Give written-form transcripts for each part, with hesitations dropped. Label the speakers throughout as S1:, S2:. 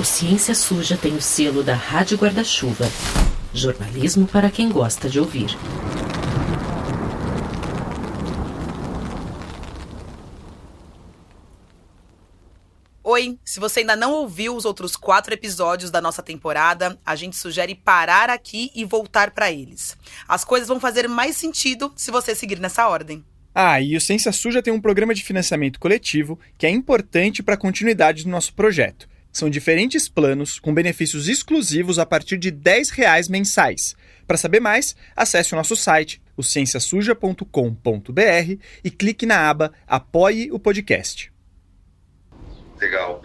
S1: O Ciência Suja tem o selo da Rádio Guarda-Chuva. Jornalismo para quem gosta de ouvir.
S2: Oi, se você ainda não ouviu os outros 4 episódios da nossa temporada, a gente sugere parar aqui e voltar para eles. As coisas vão fazer mais sentido se você seguir nessa ordem.
S3: E o Ciência Suja tem um programa de financiamento coletivo que é importante para a continuidade do nosso projeto. São diferentes planos com benefícios exclusivos a partir de R$10 mensais. Para saber mais, acesse o nosso site, o cienciasuja.com.br e clique na aba Apoie o Podcast.
S4: Legal.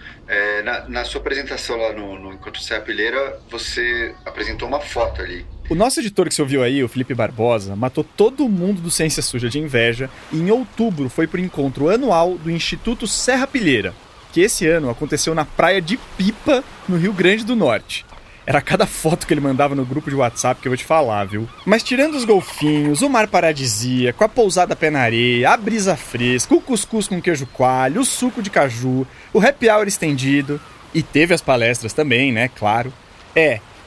S4: Na sua apresentação lá no Encontro Serrapilheira, você apresentou uma foto ali.
S3: O nosso editor que você ouviu aí, o Felipe Barbosa, matou todo mundo do Ciência Suja de inveja e em outubro foi pro encontro anual do Instituto Serrapilheira, que esse ano aconteceu na praia de Pipa, no Rio Grande do Norte. Era cada foto que ele mandava no grupo de WhatsApp que eu vou te falar, viu? Mas tirando os golfinhos, o mar paradisíaco, a pousada pé na areia, a brisa fresca, o cuscuz com queijo coalho, o suco de caju, o happy hour estendido, e teve as palestras também, né, claro.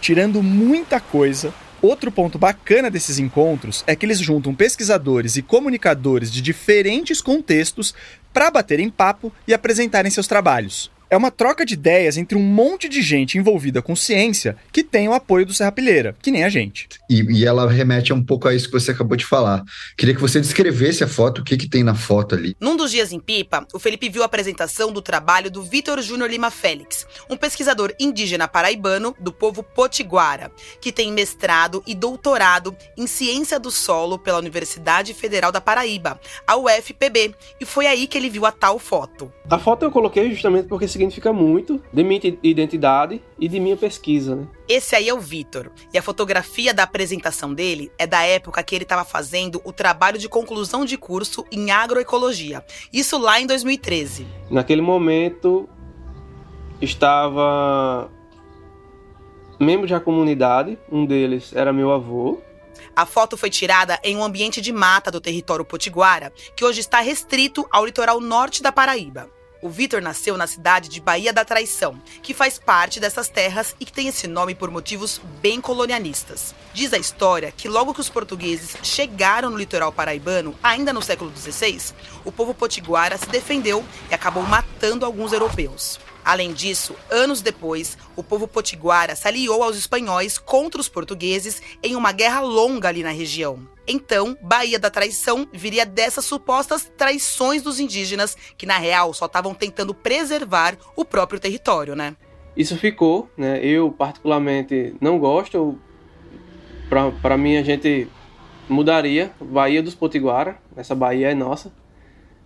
S3: Tirando muita coisa, outro ponto bacana desses encontros é que eles juntam pesquisadores e comunicadores de diferentes contextos para baterem papo e apresentarem seus trabalhos. É uma troca de ideias entre um monte de gente envolvida com ciência que tem o apoio do Serrapilheira, que nem a gente.
S5: E ela remete um pouco a isso que você acabou de falar. Queria que você descrevesse a foto, o que tem na foto ali.
S2: Num dos dias em Pipa, o Felipe viu a apresentação do trabalho do Vitor Júnior Lima Félix, um pesquisador indígena paraibano do povo potiguara, que tem mestrado e doutorado em Ciência do Solo pela Universidade Federal da Paraíba, a UFPB, e foi aí que ele viu a tal foto.
S6: A foto eu coloquei justamente porque significa muito de minha identidade e de minha pesquisa, né?
S2: Esse aí é o Vitor, e a fotografia da apresentação dele é da época que ele estava fazendo o trabalho de conclusão de curso em agroecologia, isso lá em 2013.
S6: Naquele momento, estava membros da comunidade, um deles era meu avô.
S2: A foto foi tirada em um ambiente de mata do território potiguara, que hoje está restrito ao litoral norte da Paraíba. O Vitor nasceu na cidade de Baía da Traição, que faz parte dessas terras e que tem esse nome por motivos bem colonialistas. Diz a história que logo que os portugueses chegaram no litoral paraibano, ainda no século XVI, o povo potiguara se defendeu e acabou matando alguns europeus. Além disso, anos depois, o povo potiguara se aliou aos espanhóis contra os portugueses em uma guerra longa ali na região. Então, Baía da Traição viria dessas supostas traições dos indígenas, que na real só estavam tentando preservar o próprio território, né?
S6: Isso ficou, né? Eu particularmente não gosto. Para mim a gente mudaria Baía dos Potiguara, essa Baía é nossa.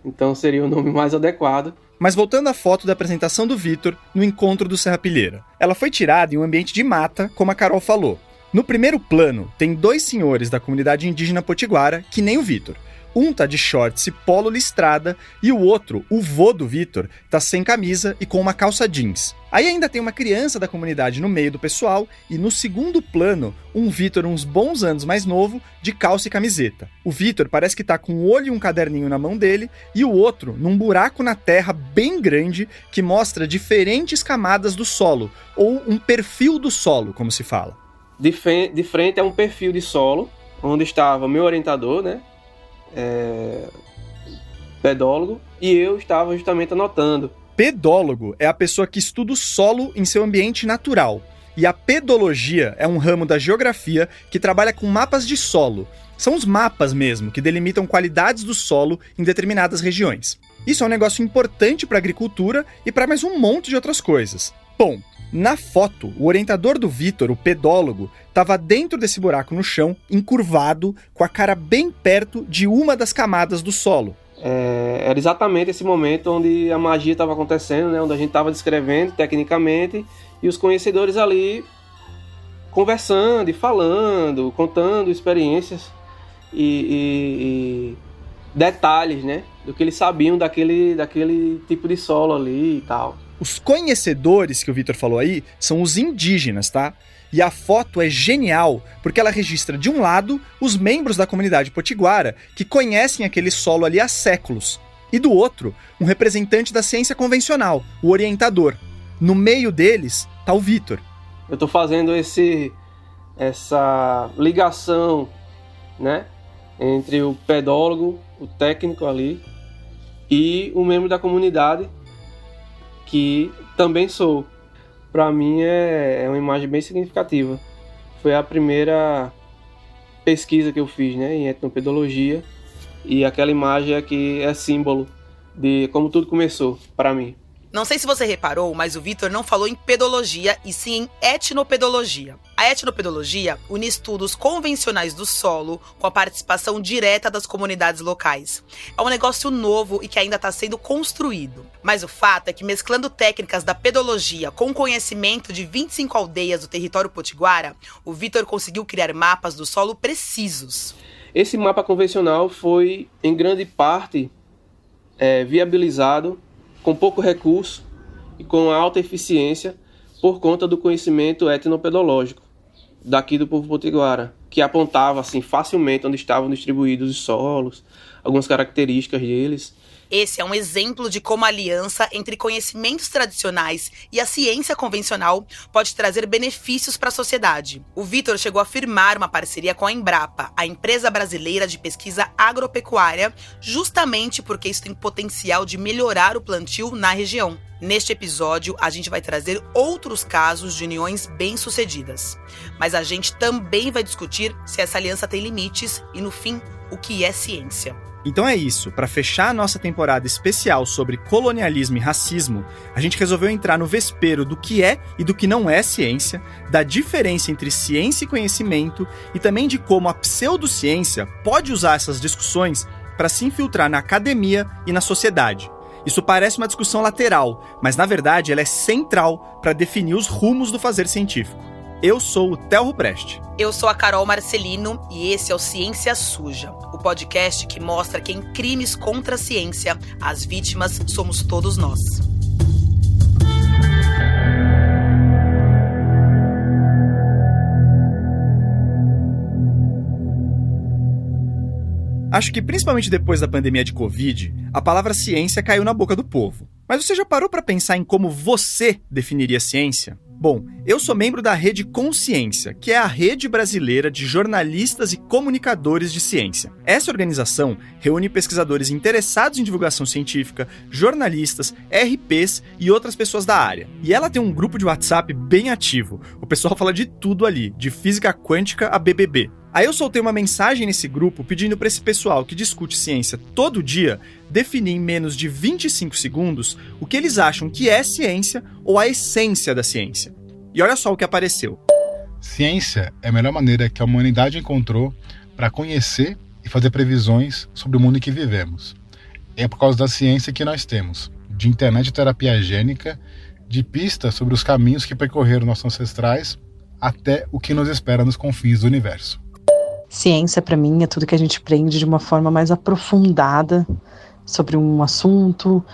S6: Então seria o nome mais adequado.
S3: Mas voltando à foto da apresentação do Vitor no encontro do Serrapilheira. Ela foi tirada em um ambiente de mata, como a Carol falou. No primeiro plano, tem 2 senhores da comunidade indígena potiguara, que nem o Vitor. Um tá de shorts e polo listrada, e o outro, o vô do Vitor, tá sem camisa e com uma calça jeans. Aí ainda tem uma criança da comunidade no meio do pessoal, e no segundo plano, um Vitor uns bons anos mais novo, de calça e camiseta. O Vitor parece que tá com um olho e um caderninho na mão dele, e o outro num buraco na terra bem grande, que mostra diferentes camadas do solo, ou um perfil do solo, como se fala.
S6: De frente é um perfil de solo, onde estava meu orientador, né? Pedólogo, e eu estava justamente anotando.
S3: Pedólogo é a pessoa que estuda o solo em seu ambiente natural. E a pedologia é um ramo da geografia que trabalha com mapas de solo. São os mapas mesmo, que delimitam qualidades do solo em determinadas regiões. Isso é um negócio importante para a agricultura e para mais um monte de outras coisas. Bom, na foto, o orientador do Vitor, o pedólogo, estava dentro desse buraco no chão, encurvado, com a cara bem perto de uma das camadas do solo.
S6: Era exatamente esse momento onde a magia estava acontecendo, né? Onde a gente estava descrevendo tecnicamente e os conhecedores ali conversando e falando, contando experiências e detalhes, né? Do que eles sabiam daquele tipo de solo ali e tal.
S3: Os conhecedores que o Vitor falou aí são os indígenas, tá? E a foto é genial porque ela registra, de um lado, os membros da comunidade potiguara que conhecem aquele solo ali há séculos. E do outro, um representante da ciência convencional, o orientador. No meio deles, tá o Vitor.
S6: Eu estou fazendo essa ligação, né, entre o pedólogo, o técnico ali, e o membro da comunidade, que também sou. Para mim é uma imagem bem significativa. Foi a primeira pesquisa que eu fiz, né, em etnopedologia, e aquela imagem aqui é símbolo de como tudo começou para mim.
S2: Não sei se você reparou, mas o Vitor não falou em pedologia e sim em etnopedologia. A etnopedologia une estudos convencionais do solo com a participação direta das comunidades locais. É um negócio novo e que ainda está sendo construído. Mas o fato é que, mesclando técnicas da pedologia com conhecimento de 25 aldeias do território potiguara, o Vitor conseguiu criar mapas do solo precisos.
S6: Esse mapa convencional foi, em grande parte, viabilizado com pouco recurso e com alta eficiência por conta do conhecimento etnopedológico daqui do povo potiguara, que apontava assim, facilmente onde estavam distribuídos os solos, algumas características deles.
S2: Esse é um exemplo de como a aliança entre conhecimentos tradicionais e a ciência convencional pode trazer benefícios para a sociedade. O Vitor chegou a firmar uma parceria com a Embrapa, a empresa brasileira de pesquisa agropecuária, justamente porque isso tem potencial de melhorar o plantio na região. Neste episódio, a gente vai trazer outros casos de uniões bem-sucedidas. Mas a gente também vai discutir se essa aliança tem limites e, no fim, o que é ciência.
S3: Então é isso, para fechar a nossa temporada especial sobre colonialismo e racismo, a gente resolveu entrar no vespeiro do que é e do que não é ciência, da diferença entre ciência e conhecimento e também de como a pseudociência pode usar essas discussões para se infiltrar na academia e na sociedade. Isso parece uma discussão lateral, mas na verdade ela é central para definir os rumos do fazer científico. Eu sou o Theo Rupreste.
S2: Eu sou a Carol Marcelino e esse é o Ciência Suja, o podcast que mostra que em crimes contra a ciência, as vítimas somos todos nós.
S3: Acho que principalmente depois da pandemia de Covid, a palavra ciência caiu na boca do povo. Mas você já parou para pensar em como você definiria ciência? Bom, eu sou membro da Rede Consciência, que é a rede brasileira de jornalistas e comunicadores de ciência. Essa organização reúne pesquisadores interessados em divulgação científica, jornalistas, RPs e outras pessoas da área. E ela tem um grupo de WhatsApp bem ativo. O pessoal fala de tudo ali, de física quântica a BBB. Aí eu soltei uma mensagem nesse grupo pedindo para esse pessoal que discute ciência todo dia definir em menos de 25 segundos o que eles acham que é ciência ou a essência da ciência. E olha só o que apareceu.
S7: Ciência é a melhor maneira que a humanidade encontrou para conhecer e fazer previsões sobre o mundo em que vivemos. É por causa da ciência que nós temos, de internet e terapia gênica, de pistas sobre os caminhos que percorreram nossos ancestrais até o que nos espera nos confins do universo.
S8: Ciência, para mim, é tudo que a gente aprende de uma forma mais aprofundada sobre um assunto,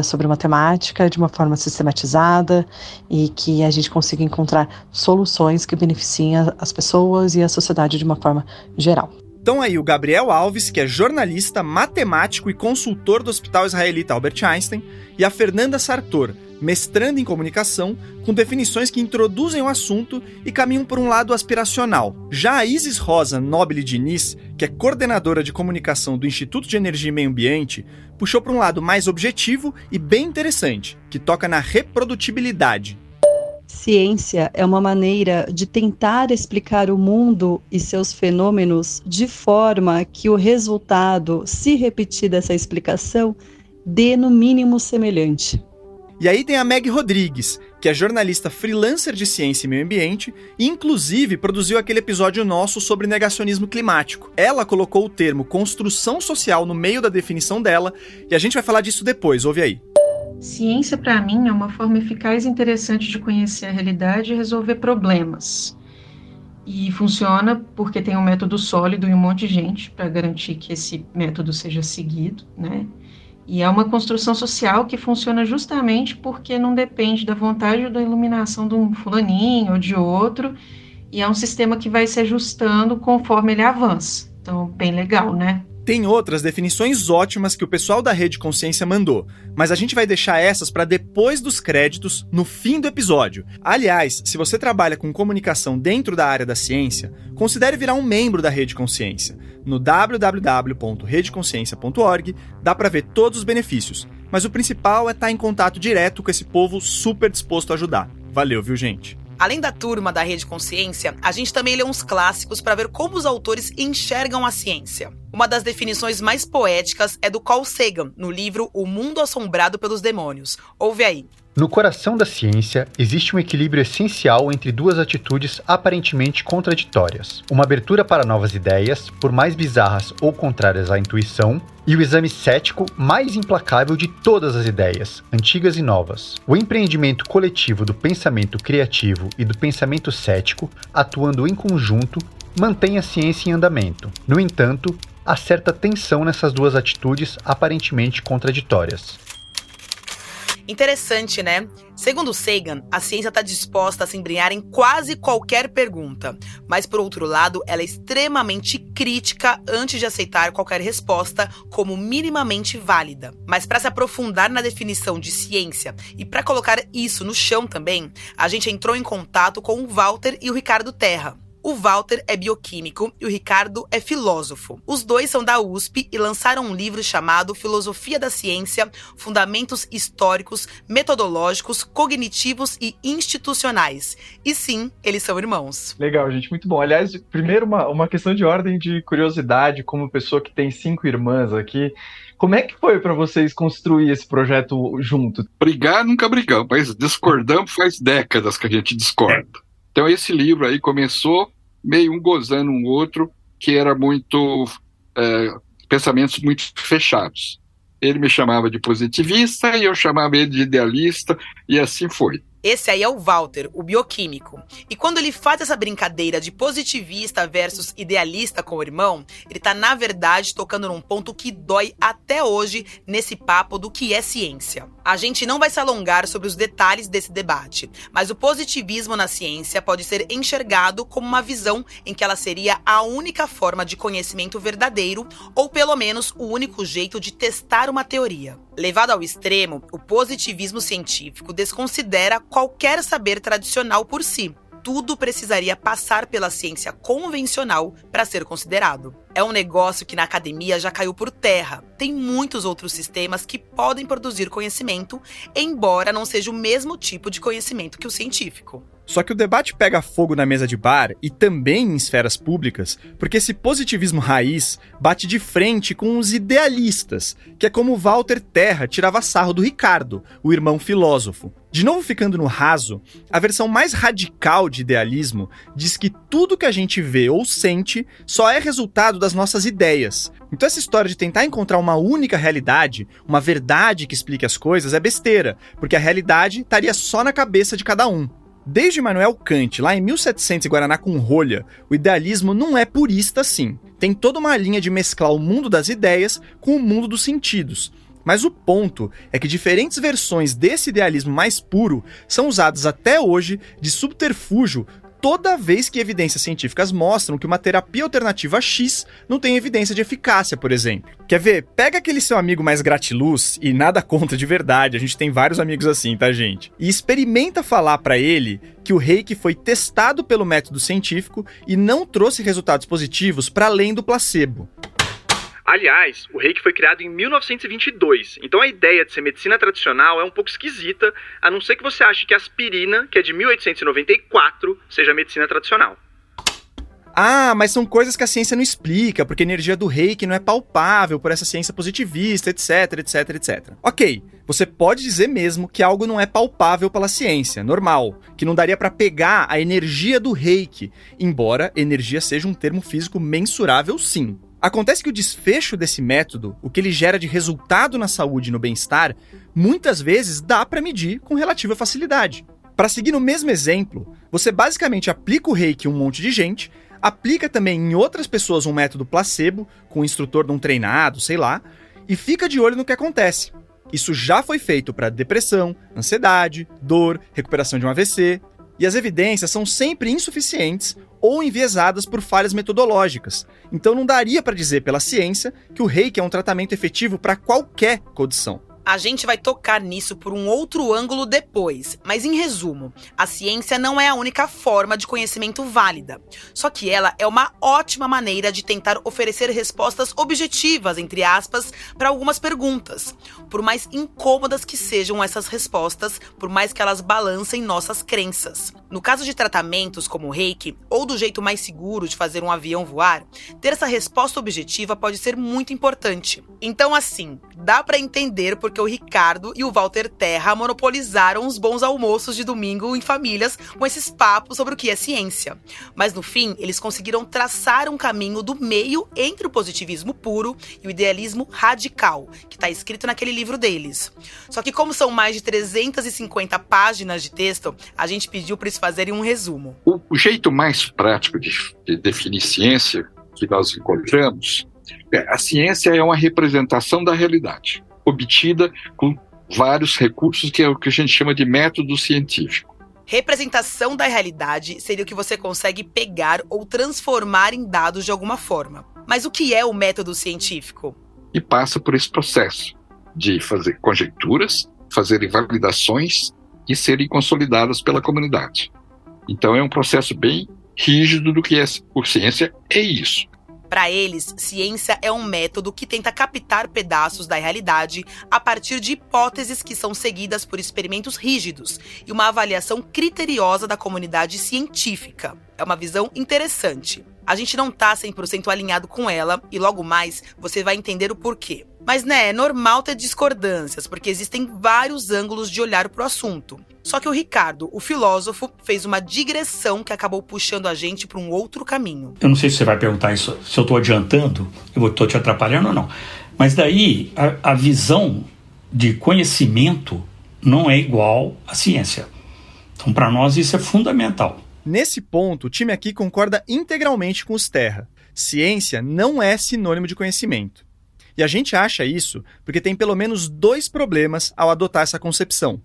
S8: sobre uma temática, de uma forma sistematizada e que a gente consiga encontrar soluções que beneficiem as pessoas e a sociedade de uma forma geral.
S3: Então aí o Gabriel Alves, que é jornalista, matemático e consultor do Hospital Israelita Albert Einstein, e a Fernanda Sartor, mestranda em comunicação, com definições que introduzem o assunto e caminham por um lado aspiracional. Já a Isis Rosa Nobile Diniz, que é coordenadora de comunicação do Instituto de Energia e Meio Ambiente, puxou para um lado mais objetivo e bem interessante, que toca na reprodutibilidade.
S9: Ciência é uma maneira de tentar explicar o mundo e seus fenômenos de forma que o resultado, se repetir dessa explicação, dê no mínimo semelhante.
S3: E aí tem a Meg Rodrigues, que é jornalista freelancer de ciência e meio ambiente e inclusive produziu aquele episódio nosso sobre negacionismo climático. Ela colocou o termo construção social no meio da definição dela e a gente vai falar disso depois, ouve aí.
S10: Ciência, para mim, é uma forma eficaz e interessante de conhecer a realidade e resolver problemas. E funciona porque tem um método sólido e um monte de gente para garantir que esse método seja seguido, né? E é uma construção social que funciona justamente porque não depende da vontade ou da iluminação de um fulaninho ou de outro, e é um sistema que vai se ajustando conforme ele avança. Então, bem legal, né?
S3: Tem outras definições ótimas que o pessoal da Rede Consciência mandou, mas a gente vai deixar essas para depois dos créditos, no fim do episódio. Aliás, se você trabalha com comunicação dentro da área da ciência, considere virar um membro da Rede Consciência. No www.redeconsciencia.org dá para ver todos os benefícios, mas o principal é estar em contato direto com esse povo super disposto a ajudar. Valeu, viu, gente?
S2: Além da turma da Rede Consciência, a gente também lê uns clássicos para ver como os autores enxergam a ciência. Uma das definições mais poéticas é do Carl Sagan, no livro O Mundo Assombrado pelos Demônios. Ouve aí.
S11: No coração da ciência, existe um equilíbrio essencial entre duas atitudes aparentemente contraditórias. Uma abertura para novas ideias, por mais bizarras ou contrárias à intuição, e o exame cético mais implacável de todas as ideias, antigas e novas. O empreendimento coletivo do pensamento criativo e do pensamento cético, atuando em conjunto, mantém a ciência em andamento. No entanto, há certa tensão nessas duas atitudes aparentemente contraditórias.
S2: Interessante, né? Segundo Sagan, a ciência está disposta a se embrenhar em quase qualquer pergunta, mas por outro lado, ela é extremamente crítica antes de aceitar qualquer resposta como minimamente válida. Mas para se aprofundar na definição de ciência e para colocar isso no chão também, a gente entrou em contato com o Walter e o Ricardo Terra. O Walter é bioquímico e o Ricardo é filósofo. Os dois são da USP e lançaram um livro chamado Filosofia da Ciência, Fundamentos Históricos, Metodológicos, Cognitivos e Institucionais. E sim, eles são irmãos.
S12: Legal, gente, muito bom. Aliás, primeiro uma questão de ordem de curiosidade, como pessoa que tem 5 irmãs aqui. Como é que foi para vocês construir esse projeto junto?
S13: Brigar nunca brigamos, mas discordamos faz décadas que a gente discorda. Então esse livro aí começou meio um gozando um outro, que era muito, pensamentos muito fechados. Ele me chamava de positivista e eu chamava ele de idealista, e assim foi.
S2: Esse aí é o Walter, o bioquímico. E quando ele faz essa brincadeira de positivista versus idealista com o irmão, ele tá, na verdade, tocando num ponto que dói até hoje nesse papo do que é ciência. A gente não vai se alongar sobre os detalhes desse debate, mas o positivismo na ciência pode ser enxergado como uma visão em que ela seria a única forma de conhecimento verdadeiro, ou pelo menos o único jeito de testar uma teoria. Levado ao extremo, o positivismo científico desconsidera qualquer saber tradicional por si. Tudo precisaria passar pela ciência convencional para ser considerado. É um negócio que na academia já caiu por terra. Tem muitos outros sistemas que podem produzir conhecimento, embora não seja o mesmo tipo de conhecimento que o científico.
S3: Só que o debate pega fogo na mesa de bar e também em esferas públicas, porque esse positivismo raiz bate de frente com os idealistas, que é como o Walter Terra tirava sarro do Ricardo, o irmão filósofo. De novo ficando no raso, a versão mais radical de idealismo diz que tudo que a gente vê ou sente só é resultado das nossas ideias. Então essa história de tentar encontrar uma única realidade, uma verdade que explique as coisas, é besteira, porque a realidade estaria só na cabeça de cada um. Desde Immanuel Kant, lá em 1700 e Guaraná com rolha, o idealismo não é purista assim. Tem toda uma linha de mesclar o mundo das ideias com o mundo dos sentidos. Mas o ponto é que diferentes versões desse idealismo mais puro são usadas até hoje de subterfúgio toda vez que evidências científicas mostram que uma terapia alternativa X não tem evidência de eficácia, por exemplo. Quer ver? Pega aquele seu amigo mais gratiluz, e nada contra de verdade, a gente tem vários amigos assim, tá, gente? E experimenta falar pra ele que o Reiki foi testado pelo método científico e não trouxe resultados positivos para além do placebo.
S14: Aliás, o Reiki foi criado em 1922, então a ideia de ser medicina tradicional é um pouco esquisita, a não ser que você ache que a aspirina, que é de 1894, seja medicina tradicional.
S3: Ah, mas são coisas que a ciência não explica, porque a energia do Reiki não é palpável por essa ciência positivista, etc, etc, etc. Ok, você pode dizer mesmo que algo não é palpável pela ciência, normal, que não daria para pegar a energia do Reiki, embora energia seja um termo físico mensurável sim. Acontece que o desfecho desse método, o que ele gera de resultado na saúde e no bem-estar, muitas vezes dá para medir com relativa facilidade. Para seguir no mesmo exemplo, você basicamente aplica o Reiki em um monte de gente, aplica também em outras pessoas um método placebo, com o instrutor não treinado, sei lá, e fica de olho no que acontece. Isso já foi feito para depressão, ansiedade, dor, recuperação de um AVC. E as evidências são sempre insuficientes ou enviesadas por falhas metodológicas. Então não daria para dizer pela ciência que o reiki é um tratamento efetivo para qualquer condição.
S2: A gente vai tocar nisso por um outro ângulo depois, mas em resumo, a ciência não é a única forma de conhecimento válida. Só que ela é uma ótima maneira de tentar oferecer respostas objetivas, entre aspas, para algumas perguntas. Por mais incômodas que sejam essas respostas, por mais que elas balancem nossas crenças. No caso de tratamentos como o reiki, ou do jeito mais seguro de fazer um avião voar, ter essa resposta objetiva pode ser muito importante. Então assim, dá para entender porque o Ricardo e o Walter Terra monopolizaram os bons almoços de domingo em famílias com esses papos sobre o que é ciência. Mas no fim, eles conseguiram traçar um caminho do meio entre o positivismo puro e o idealismo radical, que está escrito naquele livro deles. Só que como são mais de 350 páginas de texto, a gente pediu para eles fazerem um resumo.
S13: O jeito mais prático de definir ciência que nós encontramos a ciência é uma representação da realidade, obtida com vários recursos, que é o que a gente chama de método científico.
S2: Representação da realidade seria o que você consegue pegar ou transformar em dados de alguma forma. Mas o que é o método científico?
S13: E passa por esse processo de fazer conjecturas, fazer validações e serem consolidadas pela comunidade. Então é um processo bem rígido do que é por ciência, é isso.
S2: Para eles, ciência é um método que tenta captar pedaços da realidade a partir de hipóteses que são seguidas por experimentos rígidos e uma avaliação criteriosa da comunidade científica. É uma visão interessante. A gente não tá 100% alinhado com ela e logo mais você vai entender o porquê. Mas é normal ter discordâncias, porque existem vários ângulos de olhar pro assunto. Só que o Ricardo, o filósofo, fez uma digressão que acabou puxando a gente para um outro caminho.
S15: Eu não sei se você vai perguntar isso, se eu estou adiantando, eu estou te atrapalhando ou não. Mas daí, a visão de conhecimento não é igual à ciência. Então, para nós, isso é fundamental.
S3: Nesse ponto, o time aqui concorda integralmente com os Terra. Ciência não é sinônimo de conhecimento. E a gente acha isso porque tem pelo menos 2 problemas ao adotar essa concepção.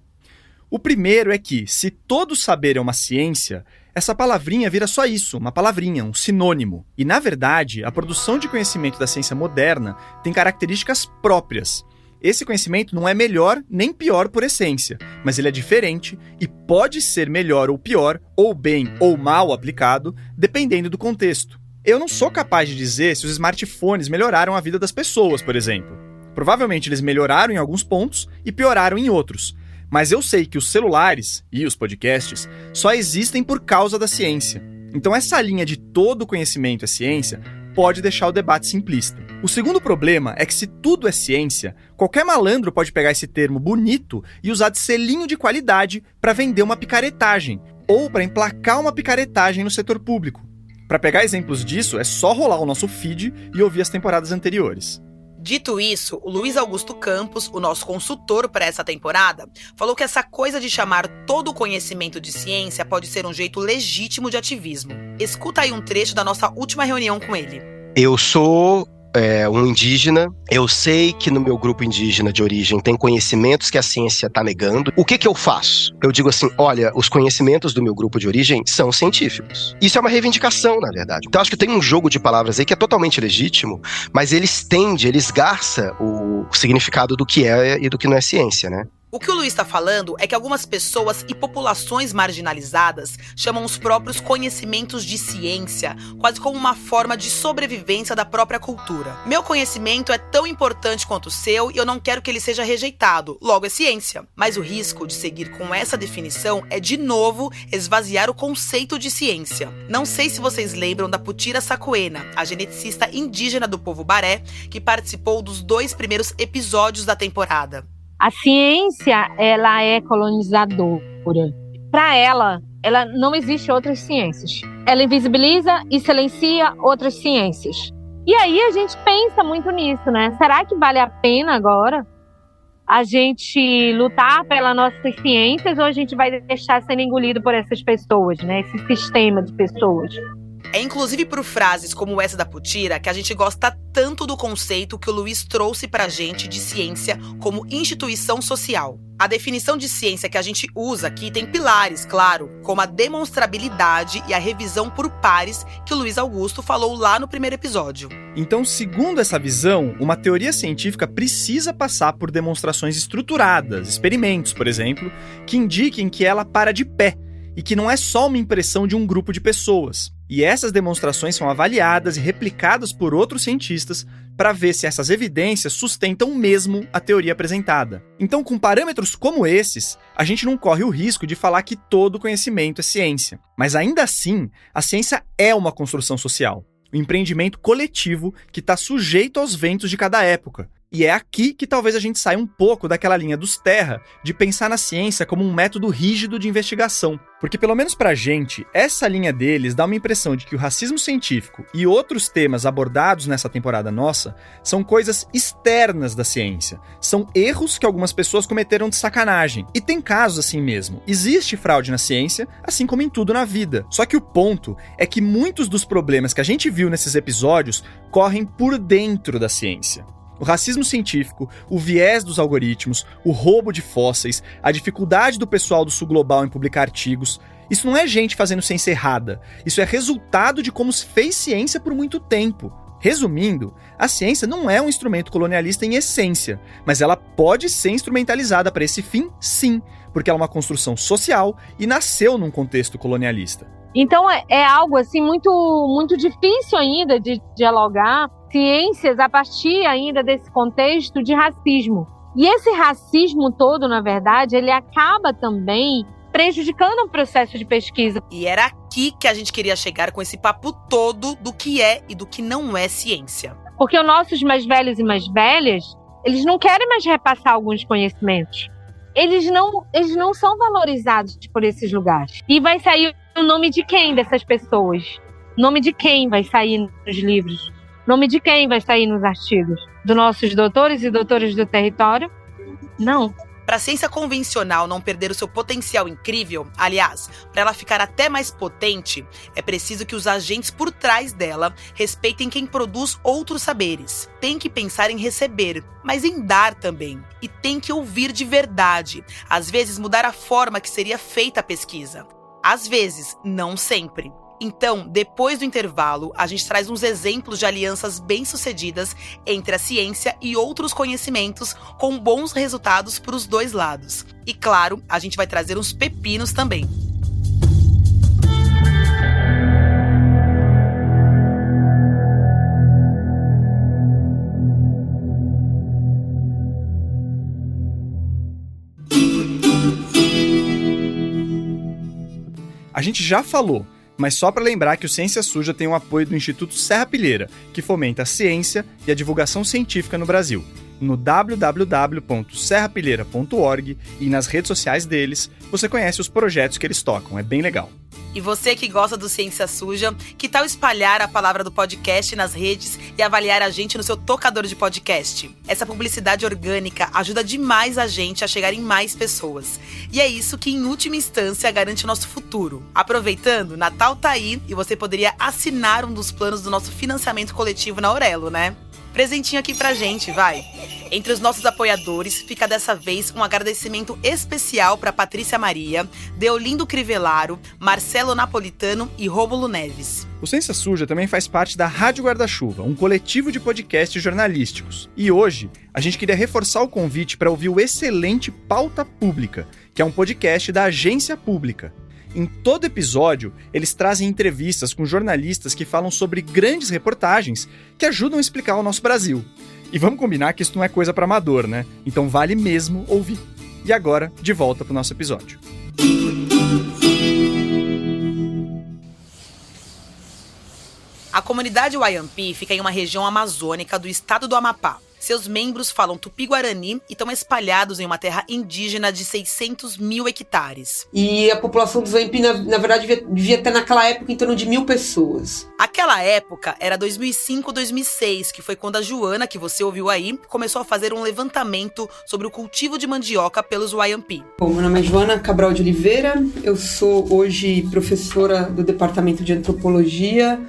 S3: O primeiro é que, se todo saber é uma ciência, essa palavrinha vira só isso, uma palavrinha, um sinônimo. E, na verdade, a produção de conhecimento da ciência moderna tem características próprias. Esse conhecimento não é melhor nem pior por essência, mas ele é diferente e pode ser melhor ou pior, ou bem ou mal aplicado, dependendo do contexto. Eu não sou capaz de dizer se os smartphones melhoraram a vida das pessoas, por exemplo. Provavelmente eles melhoraram em alguns pontos e pioraram em outros. Mas eu sei que os celulares e os podcasts só existem por causa da ciência. Então essa linha de todo conhecimento é ciência pode deixar o debate simplista. O segundo problema é que se tudo é ciência, qualquer malandro pode pegar esse termo bonito e usar de selinho de qualidade para vender uma picaretagem ou para emplacar uma picaretagem no setor público. Para pegar exemplos disso, é só rolar o nosso feed e ouvir as temporadas anteriores.
S2: Dito isso, o Luiz Augusto Campos, o nosso consultor para essa temporada, falou que essa coisa de chamar todo o conhecimento de ciência pode ser um jeito legítimo de ativismo. Escuta aí um trecho da nossa última reunião com ele.
S16: Eu sou um indígena, eu sei que no meu grupo indígena de origem tem conhecimentos que a ciência está negando. O que eu faço? Eu digo assim, olha, os conhecimentos do meu grupo de origem são científicos. Isso é uma reivindicação, na verdade. Então acho que tem um jogo de palavras aí que é totalmente legítimo, mas ele esgarça o significado do que é e do que não é ciência, né?
S2: O que o Luiz está falando é que algumas pessoas e populações marginalizadas chamam os próprios conhecimentos de ciência, quase como uma forma de sobrevivência da própria cultura. Meu conhecimento é tão importante quanto o seu e eu não quero que ele seja rejeitado, logo é ciência. Mas o risco de seguir com essa definição é, de novo, esvaziar o conceito de ciência. Não sei se vocês lembram da Putira Sakuena, a geneticista indígena do povo Baré, que participou dos 2 primeiros episódios da temporada.
S17: A ciência, ela é colonizadora. Para ela não existe outras ciências. Ela invisibiliza e silencia outras ciências. E aí a gente pensa muito nisso, né? Será que vale a pena agora a gente lutar pelas nossas ciências ou a gente vai deixar sendo engolido por essas pessoas, né? Esse sistema de pessoas?
S2: É inclusive por frases como essa da Putira que a gente gosta tanto do conceito que o Luiz trouxe pra gente de ciência como instituição social. A definição de ciência que a gente usa aqui tem pilares, claro, como a demonstrabilidade e a revisão por pares que o Luiz Augusto falou lá no primeiro episódio.
S3: Então, segundo essa visão, uma teoria científica precisa passar por demonstrações estruturadas, experimentos, por exemplo, que indiquem que ela para de pé e que não é só uma impressão de um grupo de pessoas. E essas demonstrações são avaliadas e replicadas por outros cientistas para ver se essas evidências sustentam mesmo a teoria apresentada. Então, com parâmetros como esses, a gente não corre o risco de falar que todo conhecimento é ciência. Mas ainda assim, a ciência é uma construção social, um empreendimento coletivo que está sujeito aos ventos de cada época. E é aqui que talvez a gente saia um pouco daquela linha dos Terra de pensar na ciência como um método rígido de investigação. Porque, pelo menos pra gente, essa linha deles dá uma impressão de que o racismo científico e outros temas abordados nessa temporada nossa são coisas externas da ciência. São erros que algumas pessoas cometeram de sacanagem. E tem casos assim mesmo. Existe fraude na ciência, assim como em tudo na vida. Só que o ponto é que muitos dos problemas que a gente viu nesses episódios correm por dentro da ciência. O racismo científico, o viés dos algoritmos, o roubo de fósseis, a dificuldade do pessoal do Sul Global em publicar artigos. Isso não é gente fazendo ciência errada. Isso é resultado de como se fez ciência por muito tempo. Resumindo, a ciência não é um instrumento colonialista em essência, mas ela pode ser instrumentalizada para esse fim, sim, porque ela é uma construção social e nasceu num contexto colonialista.
S17: Então é algo assim muito difícil ainda de dialogar ciências a partir ainda desse contexto de racismo. E esse racismo todo, na verdade, ele acaba também prejudicando o processo de pesquisa.
S2: E era aqui que a gente queria chegar com esse papo todo do que é e do que não é ciência.
S17: Porque os nossos mais velhos e mais velhas, eles não querem mais repassar alguns conhecimentos. Eles não são valorizados por esses lugares. E vai sair o nome de quem dessas pessoas? O nome de quem vai sair nos livros? O nome de quem vai sair nos artigos? Dos nossos doutores e doutoras do território? Não.
S2: Para a ciência convencional não perder o seu potencial incrível, aliás, para ela ficar até mais potente, é preciso que os agentes por trás dela respeitem quem produz outros saberes. Tem que pensar em receber, mas em dar também. E tem que ouvir de verdade. Às vezes mudar a forma que seria feita a pesquisa. Às vezes, não sempre. Então, depois do intervalo, a gente traz uns exemplos de alianças bem-sucedidas entre a ciência e outros conhecimentos com bons resultados para os dois lados. E claro, a gente vai trazer uns pepinos também.
S3: A gente já falou, mas só para lembrar que o Ciência Suja tem o apoio do Instituto Serrapilheira, que fomenta a ciência e a divulgação científica no Brasil. No www.serrapilheira.org e nas redes sociais deles, você conhece os projetos que eles tocam, é bem legal.
S2: E você que gosta do Ciência Suja, que tal espalhar a palavra do podcast nas redes e avaliar a gente no seu tocador de podcast? Essa publicidade orgânica ajuda demais a gente a chegar em mais pessoas. E é isso que, em última instância, garante o nosso futuro. Aproveitando, Natal tá aí e você poderia assinar um dos planos do nosso financiamento coletivo na Aurelo, né? Presentinho aqui pra gente, vai! Entre os nossos apoiadores, fica dessa vez um agradecimento especial para Patrícia Maria, Deolindo Crivellaro, Marcelo Napolitano e Rômulo Neves.
S3: O Ciência Suja também faz parte da Rádio Guarda-Chuva, um coletivo de podcasts jornalísticos. E hoje, a gente queria reforçar o convite para ouvir o excelente Pauta Pública, que é um podcast da Agência Pública. Em todo episódio, eles trazem entrevistas com jornalistas que falam sobre grandes reportagens que ajudam a explicar o nosso Brasil. E vamos combinar que isso não é coisa para amador, né? Então vale mesmo ouvir. E agora, de volta pro nosso episódio.
S2: A comunidade Wayampi fica em uma região amazônica do estado do Amapá. Seus membros falam tupi-guarani e estão espalhados em uma terra indígena de 600 mil hectares.
S18: E a população dos Wayampi, na verdade, devia ter naquela época em torno de 1.000 pessoas.
S2: Aquela época era 2005, 2006, que foi quando a Joana, que você ouviu aí, começou a fazer um levantamento sobre o cultivo de mandioca pelos Wayampi.
S18: Bom, meu nome é Joana Cabral de Oliveira, eu sou hoje professora do Departamento de Antropologia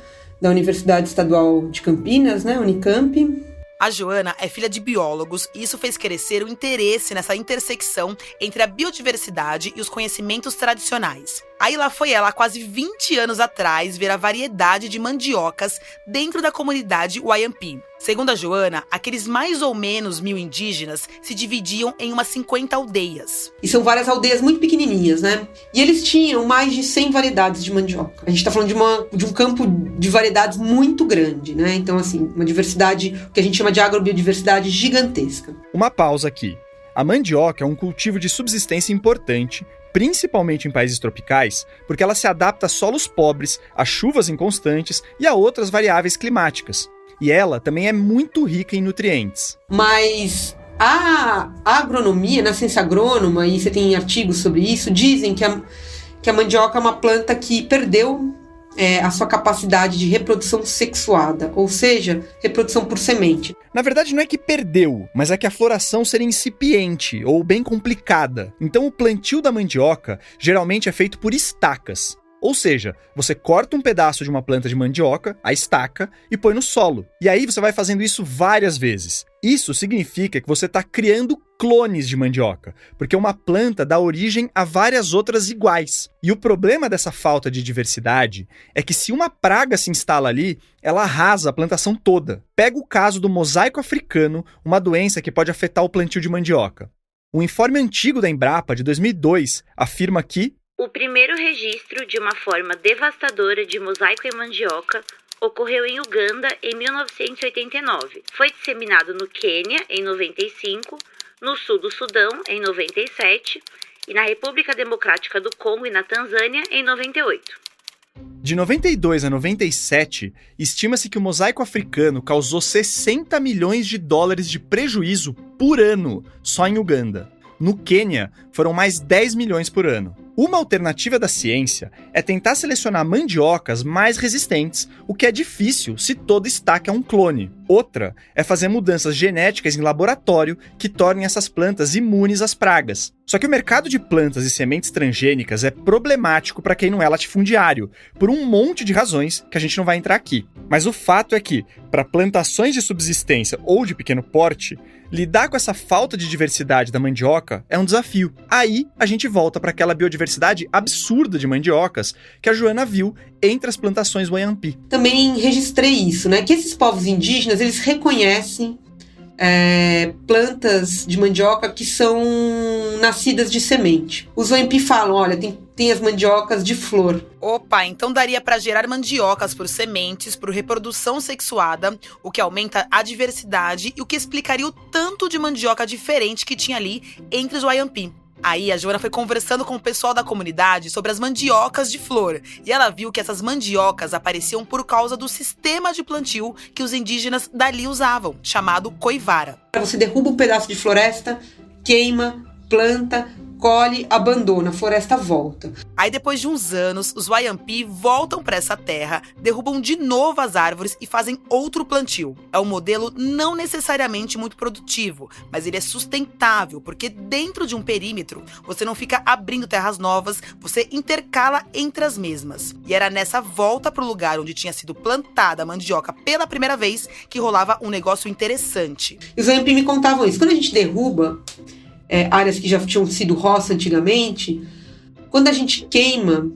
S18: da Universidade Estadual de Campinas, né, Unicamp.
S2: A Joana é filha de biólogos e isso fez crescer o interesse nessa intersecção entre a biodiversidade e os conhecimentos tradicionais. Aí lá foi ela, há quase 20 anos atrás, ver a variedade de mandiocas dentro da comunidade Wayampi. Segundo a Joana, aqueles mais ou menos 1.000 indígenas se dividiam em umas 50 aldeias.
S18: E são várias aldeias muito pequenininhas, né? E eles tinham mais de 100 variedades de mandioca. A gente tá falando de um campo de variedades muito grande, né? Então, assim, uma diversidade, o que a gente chama de agrobiodiversidade gigantesca.
S3: Uma pausa aqui. A mandioca é um cultivo de subsistência importante, principalmente em países tropicais, porque ela se adapta a solos pobres, a chuvas inconstantes e a outras variáveis climáticas. E ela também é muito rica em nutrientes.
S18: Mas a agronomia, na ciência agrônoma, e você tem artigos sobre isso, dizem que a mandioca é uma planta que perdeu a sua capacidade de reprodução sexuada, ou seja, reprodução por semente.
S3: Na verdade, não é que perdeu, mas é que a floração seria incipiente ou bem complicada. Então o plantio da mandioca geralmente é feito por estacas. Ou seja, você corta um pedaço de uma planta de mandioca, a estaca, e põe no solo. E aí você vai fazendo isso várias vezes. Isso significa que você está criando clones de mandioca, porque uma planta dá origem a várias outras iguais. E o problema dessa falta de diversidade é que se uma praga se instala ali, ela arrasa a plantação toda. Pega o caso do mosaico africano, uma doença que pode afetar o plantio de mandioca. Um informe antigo da Embrapa, de 2002, afirma que
S19: o primeiro registro de uma forma devastadora de mosaico em mandioca ocorreu em Uganda em 1989. Foi disseminado no Quênia em 95, no sul do Sudão em 97 e na República Democrática do Congo e na Tanzânia em 98.
S3: De 92 a 97, estima-se que o mosaico africano causou 60 milhões de dólares de prejuízo por ano só em Uganda. No Quênia, foram mais 10 milhões por ano. Uma alternativa da ciência é tentar selecionar mandiocas mais resistentes, o que é difícil se toda estaca é um clone. Outra é fazer mudanças genéticas em laboratório que tornem essas plantas imunes às pragas. Só que o mercado de plantas e sementes transgênicas é problemático para quem não é latifundiário, por um monte de razões que a gente não vai entrar aqui. Mas o fato é que, para plantações de subsistência ou de pequeno porte, lidar com essa falta de diversidade da mandioca é um desafio. Aí a gente volta para aquela biodiversidade absurda de mandiocas que a Joana viu entre as plantações Wayampi.
S18: Também registrei isso, né? Que esses povos indígenas, eles reconhecem plantas de mandioca que são nascidas de semente. Os Wayampi falam, olha, tem as mandiocas de flor.
S2: Opa, então daria para gerar mandiocas por sementes, por reprodução sexuada, o que aumenta a diversidade e o que explicaria o tanto de mandioca diferente que tinha ali entre os Wayampi. Aí a Joana foi conversando com o pessoal da comunidade sobre as mandiocas de flor e ela viu que essas mandiocas apareciam por causa do sistema de plantio que os indígenas dali usavam, chamado coivara.
S18: Você derruba um pedaço de floresta, queima, planta, colhe, abandona, a floresta volta.
S2: Aí depois de uns anos, os Wayampi voltam para essa terra, derrubam de novo as árvores e fazem outro plantio. É um modelo não necessariamente muito produtivo, mas ele é sustentável, porque dentro de um perímetro, você não fica abrindo terras novas, você intercala entre as mesmas. E era nessa volta para o lugar onde tinha sido plantada a mandioca pela primeira vez que rolava um negócio interessante.
S18: E os Wayampi me contavam isso. Quando a gente derruba áreas que já tinham sido roça antigamente, quando a gente queima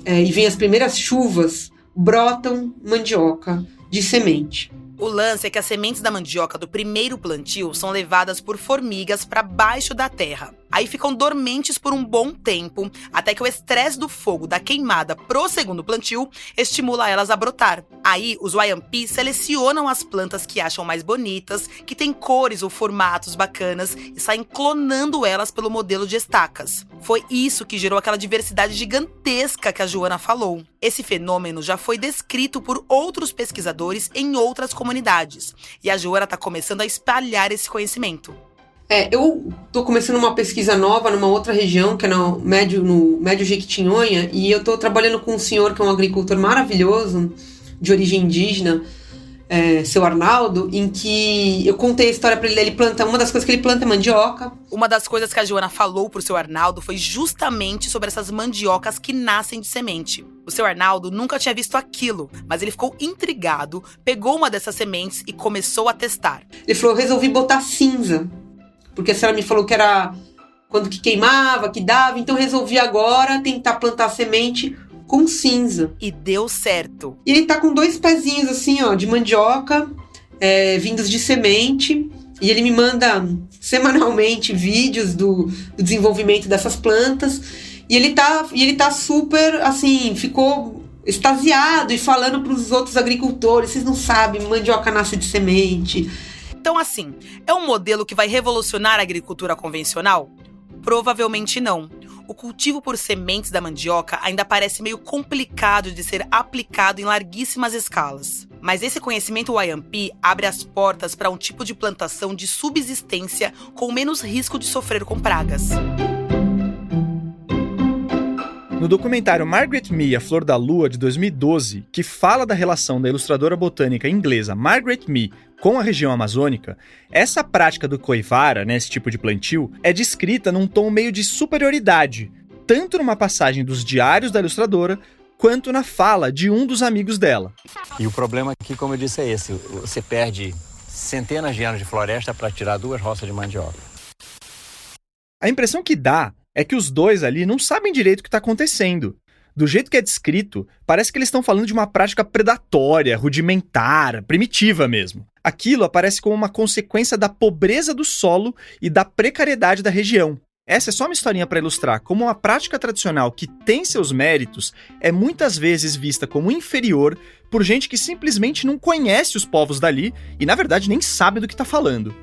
S18: e vem as primeiras chuvas, brotam mandioca de semente.
S2: O lance é que as sementes da mandioca do primeiro plantio são levadas por formigas para baixo da terra. Aí ficam dormentes por um bom tempo, até que o estresse do fogo da queimada pro segundo plantio estimula elas a brotar. Aí, os YAMP selecionam as plantas que acham mais bonitas, que têm cores ou formatos bacanas e saem clonando elas pelo modelo de estacas. Foi isso que gerou aquela diversidade gigantesca que a Joana falou. Esse fenômeno já foi descrito por outros pesquisadores em outras comunidades, e a Joana está começando a espalhar esse conhecimento.
S18: Eu tô começando uma pesquisa nova numa outra região, que é no Médio Jequitinhonha, e eu tô trabalhando com um senhor que é um agricultor maravilhoso, de origem indígena, seu Arnaldo, em que eu contei a história pra ele planta, uma das coisas que ele planta é mandioca.
S2: Uma das coisas que a Joana falou pro seu Arnaldo foi justamente sobre essas mandiocas que nascem de semente. O seu Arnaldo nunca tinha visto aquilo, mas ele ficou intrigado, pegou uma dessas sementes e começou a testar.
S18: Ele falou, eu resolvi botar cinza, porque a senhora me falou que era quando que queimava, que dava, então resolvi agora tentar plantar semente com cinza.
S2: E deu certo.
S18: E ele tá com 2 pezinhos assim, ó, de mandioca, vindos de semente, e ele me manda semanalmente vídeos do desenvolvimento dessas plantas, e ele tá super, assim, ficou extasiado e falando pros outros agricultores, vocês não sabem, mandioca nasce de semente.
S2: Então, assim, é um modelo que vai revolucionar a agricultura convencional? Provavelmente não. O cultivo por sementes da mandioca ainda parece meio complicado de ser aplicado em larguíssimas escalas. Mas esse conhecimento YAMP abre as portas para um tipo de plantação de subsistência com menos risco de sofrer com pragas.
S3: No documentário Margaret Mee, A Flor da Lua, de 2012, que fala da relação da ilustradora botânica inglesa Margaret Mee com a região amazônica, essa prática do coivara, esse tipo de plantio, é descrita num tom meio de superioridade, tanto numa passagem dos diários da ilustradora, quanto na fala de um dos amigos dela.
S20: E o problema aqui, como eu disse, é esse. Você perde centenas de anos de floresta para tirar 2 roças de mandioca.
S3: A impressão que dá é que os dois ali não sabem direito o que está acontecendo. Do jeito que é descrito, parece que eles estão falando de uma prática predatória, rudimentar, primitiva mesmo. Aquilo aparece como uma consequência da pobreza do solo e da precariedade da região. Essa é só uma historinha para ilustrar como uma prática tradicional que tem seus méritos é muitas vezes vista como inferior por gente que simplesmente não conhece os povos dali e, na verdade, nem sabe do que está falando.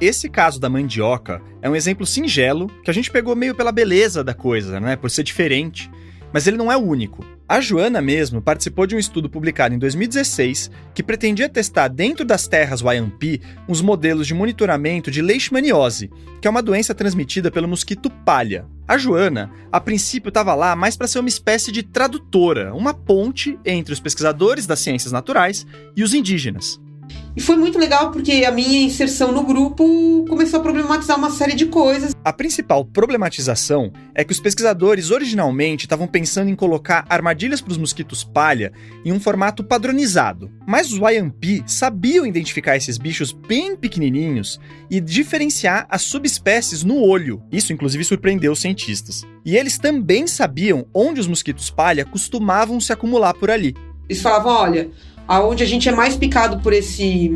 S3: Esse caso da mandioca é um exemplo singelo que a gente pegou meio pela beleza da coisa, por ser diferente. Mas ele não é o único. A Joana mesmo participou de um estudo publicado em 2016 que pretendia testar dentro das terras YAMP uns modelos de monitoramento de leishmaniose, que é uma doença transmitida pelo mosquito palha. A Joana, a princípio, estava lá mais para ser uma espécie de tradutora, uma ponte entre os pesquisadores das ciências naturais e os indígenas.
S18: E foi muito legal porque a minha inserção no grupo começou a problematizar uma série de coisas.
S3: A principal problematização é que os pesquisadores originalmente estavam pensando em colocar armadilhas para os mosquitos palha em um formato padronizado. Mas os YAMP sabiam identificar esses bichos bem pequenininhos e diferenciar as subespécies no olho. Isso, inclusive, surpreendeu os cientistas. E eles também sabiam onde os mosquitos palha costumavam se acumular por ali.
S18: Eles falavam, olha, aonde a gente é mais picado por esse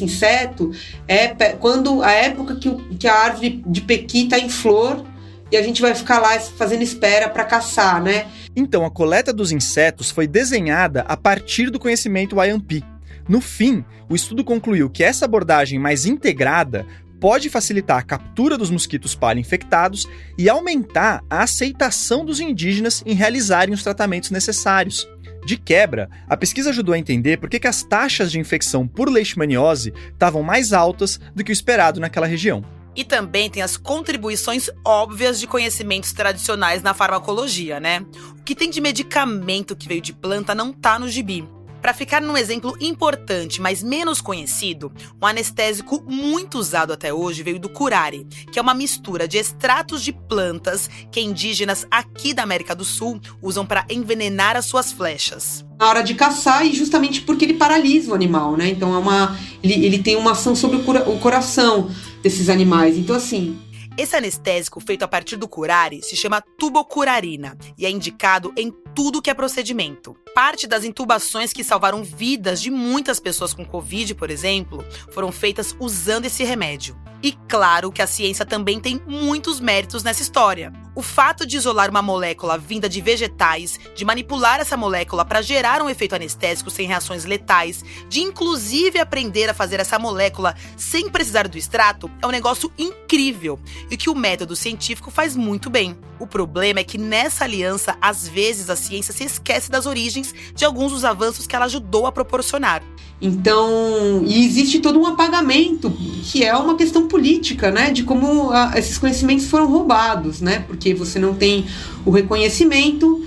S18: inseto é quando a época que a árvore de pequi está em flor e a gente vai ficar lá fazendo espera para caçar, né?
S3: Então, a coleta dos insetos foi desenhada a partir do conhecimento YAMP. No fim, o estudo concluiu que essa abordagem mais integrada pode facilitar a captura dos mosquitos palha infectados e aumentar a aceitação dos indígenas em realizarem os tratamentos necessários. De quebra, a pesquisa ajudou a entender por que as taxas de infecção por leishmaniose estavam mais altas do que o esperado naquela região.
S2: E também tem as contribuições óbvias de conhecimentos tradicionais na farmacologia, O que tem de medicamento que veio de planta não tá no gibi. Para ficar num exemplo importante, mas menos conhecido, um anestésico muito usado até hoje veio do curare, que é uma mistura de extratos de plantas que indígenas aqui da América do Sul usam para envenenar as suas flechas.
S18: Na hora de caçar, e justamente porque ele paralisa o animal, Então ele tem uma ação sobre o coração desses animais. Então, assim,
S2: esse anestésico feito a partir do curare se chama tubocurarina e é indicado em tudo que é procedimento. Parte das intubações que salvaram vidas de muitas pessoas com Covid, por exemplo, foram feitas usando esse remédio. E claro que a ciência também tem muitos méritos nessa história. O fato de isolar uma molécula vinda de vegetais, de manipular essa molécula para gerar um efeito anestésico sem reações letais, de inclusive aprender a fazer essa molécula sem precisar do extrato, é um negócio incrível e que o método científico faz muito bem. O problema é que nessa aliança, às vezes a ciência se esquece das origens de alguns dos avanços que ela ajudou a proporcionar.
S18: Então, e existe todo um apagamento, que é uma questão política, né, de como esses conhecimentos foram roubados, né, porque você não tem o reconhecimento,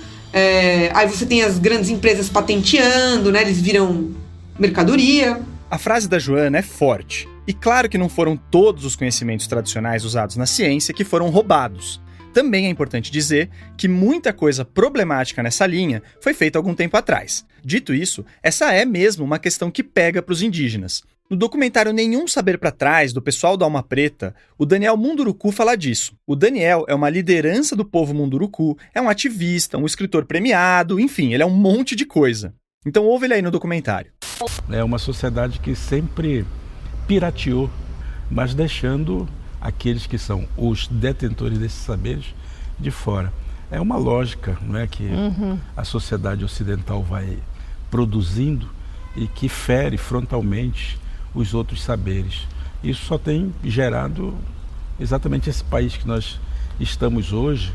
S18: aí você tem as grandes empresas patenteando, né, eles viram mercadoria.
S3: A frase da Joana é forte. E claro que não foram todos os conhecimentos tradicionais usados na ciência que foram roubados. Também é importante dizer que muita coisa problemática nessa linha foi feita algum tempo atrás. Dito isso, essa é mesmo uma questão que pega para os indígenas. No documentário Nenhum Saber para Trás, do pessoal da Alma Preta, o Daniel Munduruku fala disso. O Daniel é uma liderança do povo Munduruku, é um ativista, um escritor premiado, enfim, ele é um monte de coisa. Então ouve ele aí no documentário.
S21: É uma sociedade que sempre pirateou, mas deixando aqueles que são os detentores desses saberes de fora. É uma lógica, não é, que a sociedade ocidental vai produzindo e que fere frontalmente os outros saberes. Isso só tem gerado exatamente esse país que nós estamos hoje.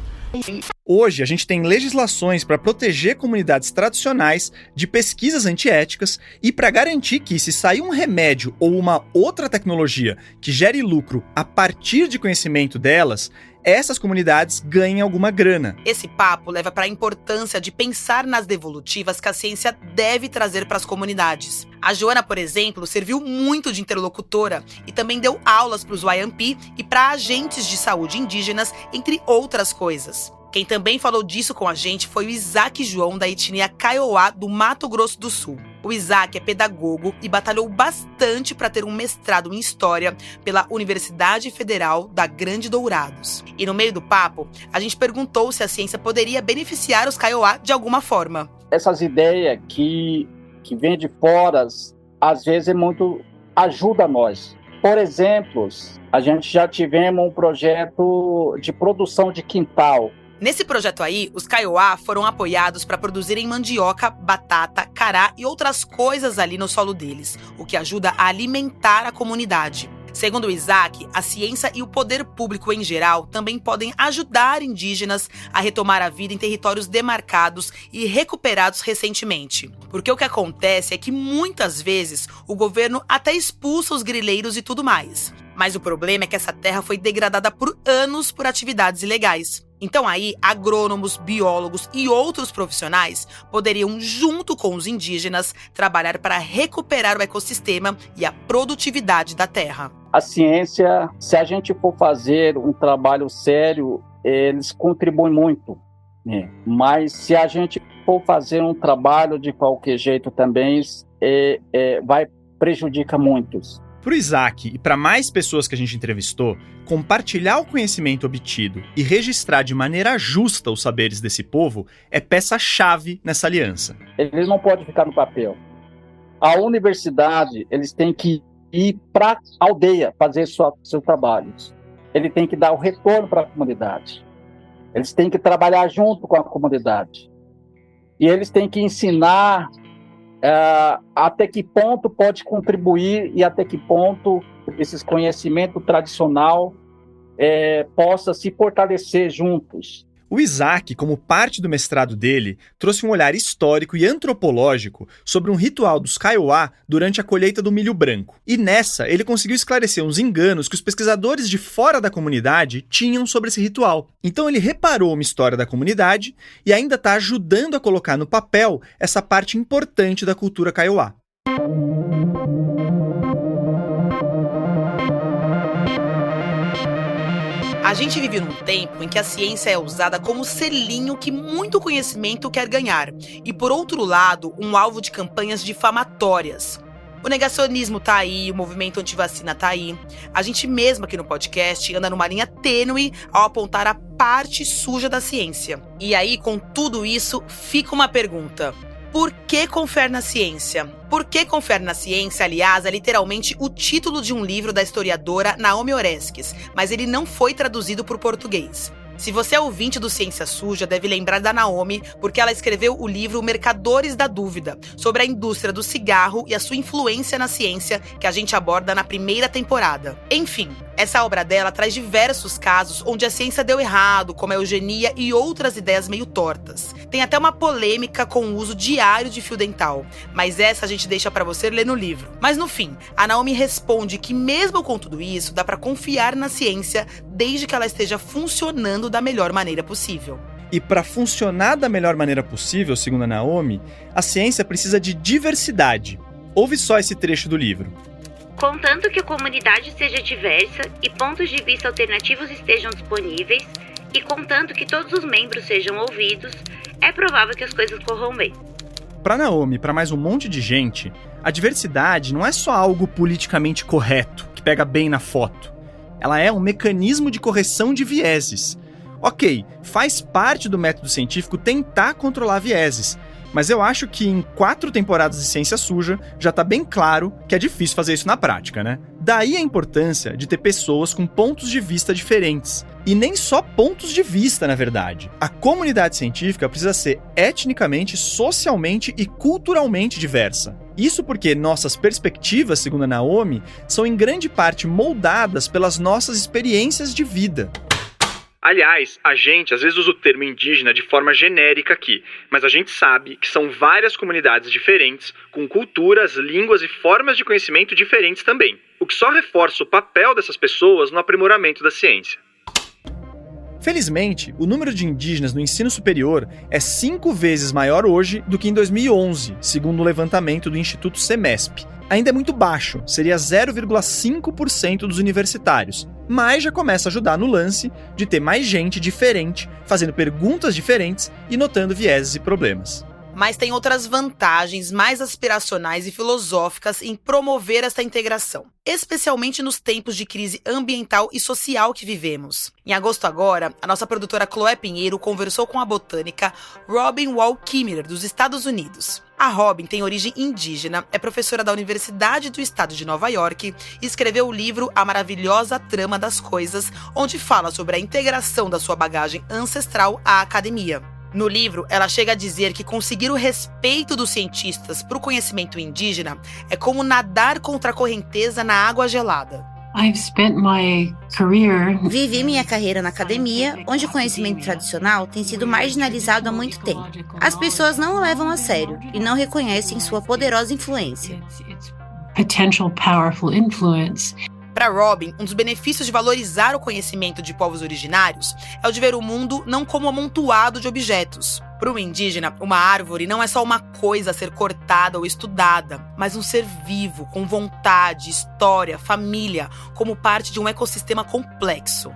S3: Hoje, a gente tem legislações para proteger comunidades tradicionais de pesquisas antiéticas e para garantir que, se sair um remédio ou uma outra tecnologia que gere lucro a partir de conhecimento delas, essas comunidades ganhem alguma grana.
S2: Esse papo leva para a importância de pensar nas devolutivas que a ciência deve trazer para as comunidades. A Joana, por exemplo, serviu muito de interlocutora e também deu aulas para os Wayampi e para agentes de saúde indígenas, entre outras coisas. Quem também falou disso com a gente foi o Isaac João, da etnia Kaiowá, do Mato Grosso do Sul. O Isaac é pedagogo e batalhou bastante para ter um mestrado em História pela Universidade Federal da Grande Dourados. E no meio do papo, a gente perguntou se a ciência poderia beneficiar os Kaiowá de alguma forma.
S22: Essas ideias que vêm de fora, às vezes ajuda nós. Por exemplo, a gente já tivemos um projeto de produção de quintal.
S2: Nesse projeto aí, os Kaiowá foram apoiados para produzirem mandioca, batata, cará e outras coisas ali no solo deles, o que ajuda a alimentar a comunidade. Segundo o Isaac, a ciência e o poder público em geral também podem ajudar indígenas a retomar a vida em territórios demarcados e recuperados recentemente. Porque o que acontece é que muitas vezes o governo até expulsa os grileiros e tudo mais. Mas o problema é que essa terra foi degradada por anos por atividades ilegais. Então aí, agrônomos, biólogos e outros profissionais poderiam, junto com os indígenas, trabalhar para recuperar o ecossistema e a produtividade da terra.
S22: A ciência, se a gente for fazer um trabalho sério, eles contribuem muito, né? Mas se a gente for fazer um trabalho de qualquer jeito também, vai prejudicar muitos.
S3: Para o Isaac e para mais pessoas que a gente entrevistou, compartilhar o conhecimento obtido e registrar de maneira justa os saberes desse povo é peça-chave nessa aliança.
S22: Eles não podem ficar no papel. A universidade, eles têm que ir para a aldeia fazer seus trabalhos. Ele tem que dar o retorno para a comunidade. Eles têm que trabalhar junto com a comunidade. E eles têm que ensinar até que ponto pode contribuir e até que ponto esses conhecimentos tradicional possa se fortalecer juntos.
S3: O Isaac, como parte do mestrado dele, trouxe um olhar histórico e antropológico sobre um ritual dos Kaiowá durante a colheita do milho branco. E nessa, ele conseguiu esclarecer uns enganos que os pesquisadores de fora da comunidade tinham sobre esse ritual. Então ele reparou uma história da comunidade e ainda está ajudando a colocar no papel essa parte importante da cultura Kaiowá.
S2: A gente vive num tempo em que a ciência é usada como selinho que muito conhecimento quer ganhar e, por outro lado, um alvo de campanhas difamatórias. O negacionismo tá aí, o movimento antivacina tá aí. A gente mesmo aqui no podcast anda numa linha tênue ao apontar a parte suja da ciência. E aí, com tudo isso, fica uma pergunta. Por que Confere na Ciência? Por que Confere na Ciência, aliás, é literalmente o título de um livro da historiadora Naomi Oreskes, mas ele não foi traduzido para o português. Se você é ouvinte do Ciência Suja, deve lembrar da Naomi, porque ela escreveu o livro Mercadores da Dúvida, sobre a indústria do cigarro e a sua influência na ciência, que a gente aborda na primeira temporada. Enfim, essa obra dela traz diversos casos onde a ciência deu errado, como a eugenia e outras ideias meio tortas. Tem até uma polêmica com o uso diário de fio dental, mas essa a gente deixa pra você ler no livro. Mas no fim, a Naomi responde que mesmo com tudo isso, dá pra confiar na ciência desde que ela esteja funcionando da melhor maneira possível.
S3: E para funcionar da melhor maneira possível, segundo a Naomi, a ciência precisa de diversidade. Ouve só esse trecho do livro.
S19: Contanto que a comunidade seja diversa e pontos de vista alternativos estejam disponíveis, e contanto que todos os membros sejam ouvidos, é provável que as coisas corram bem.
S3: Para Naomi e para mais um monte de gente, a diversidade não é só algo politicamente correto, que pega bem na foto. Ela é um mecanismo de correção de vieses. Ok, faz parte do método científico tentar controlar vieses, mas eu acho que em 4 temporadas de Ciência Suja já tá bem claro que é difícil fazer isso na prática, né? Daí a importância de ter pessoas com pontos de vista diferentes. E nem só pontos de vista, na verdade. A comunidade científica precisa ser etnicamente, socialmente e culturalmente diversa. Isso porque nossas perspectivas, segundo a Naomi, são em grande parte moldadas pelas nossas experiências de vida.
S14: Aliás, a gente às vezes usa o termo indígena de forma genérica aqui, mas a gente sabe que são várias comunidades diferentes, com culturas, línguas e formas de conhecimento diferentes também, o que só reforça o papel dessas pessoas no aprimoramento da ciência.
S3: Felizmente, o número de indígenas no ensino superior é 5 vezes maior hoje do que em 2011, segundo o levantamento do Instituto CEMESP. Ainda é muito baixo, seria 0,5% dos universitários, mas já começa a ajudar no lance de ter mais gente diferente, fazendo perguntas diferentes e notando vieses e problemas.
S2: Mas tem outras vantagens mais aspiracionais e filosóficas em promover essa integração, especialmente nos tempos de crise ambiental e social que vivemos. Em agosto agora, a nossa produtora Chloé Pinheiro conversou com a botânica Robin Wall Kimmerer, dos Estados Unidos. A Robin tem origem indígena, é professora da Universidade do Estado de Nova York e escreveu o livro A Maravilhosa Trama das Coisas, onde fala sobre a integração da sua bagagem ancestral à academia. No livro, ela chega a dizer que conseguir o respeito dos cientistas para o conhecimento indígena é como nadar contra a correnteza na água gelada.
S1: Vivi minha carreira na academia, onde o conhecimento tradicional tem sido marginalizado há muito tempo. As pessoas não o levam a sério e não reconhecem sua poderosa influência.
S2: Para Robin, um dos benefícios de valorizar o conhecimento de povos originários é o de ver o mundo não como amontoado de objetos. Para um indígena, uma árvore não é só uma coisa a ser cortada ou estudada, mas um ser vivo, com vontade, história, família, como parte de um ecossistema complexo.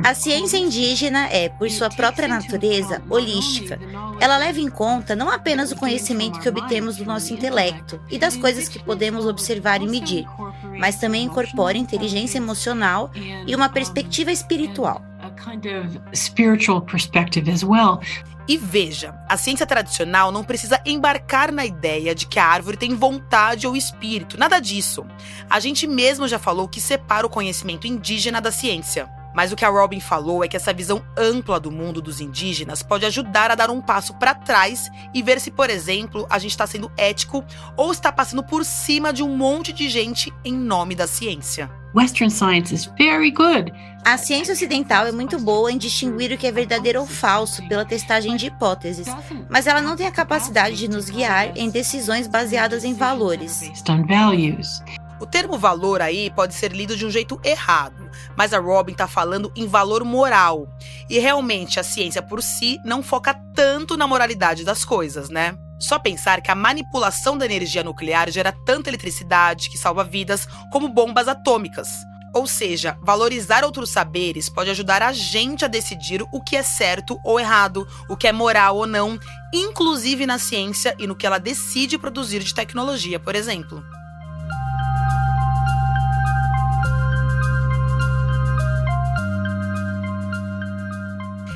S1: A ciência indígena é, por sua própria natureza, holística. Ela leva em conta não apenas o conhecimento que obtemos do nosso intelecto e das coisas que podemos observar e medir, mas também incorpora inteligência emocional e uma perspectiva espiritual.
S2: E veja, a ciência tradicional não precisa embarcar na ideia de que a árvore tem vontade ou espírito, nada disso. A gente mesmo já falou que separa o conhecimento indígena da ciência. Mas o que a Robin falou é que essa visão ampla do mundo dos indígenas pode ajudar a dar um passo para trás e ver se, por exemplo, a gente está sendo ético ou está passando por cima de um monte de gente em nome da ciência.
S1: Western science is very good. A ciência ocidental é muito boa em distinguir o que é verdadeiro ou falso pela testagem de hipóteses, mas ela não tem a capacidade de nos guiar em decisões baseadas em valores.
S2: O termo valor aí pode ser lido de um jeito errado, mas a Robin está falando em valor moral. E realmente a ciência por si não foca tanto na moralidade das coisas, né? Só pensar que a manipulação da energia nuclear gera tanta eletricidade que salva vidas como bombas atômicas. Ou seja, valorizar outros saberes pode ajudar a gente a decidir o que é certo ou errado, o que é moral ou não, inclusive na ciência e no que ela decide produzir de tecnologia, por exemplo.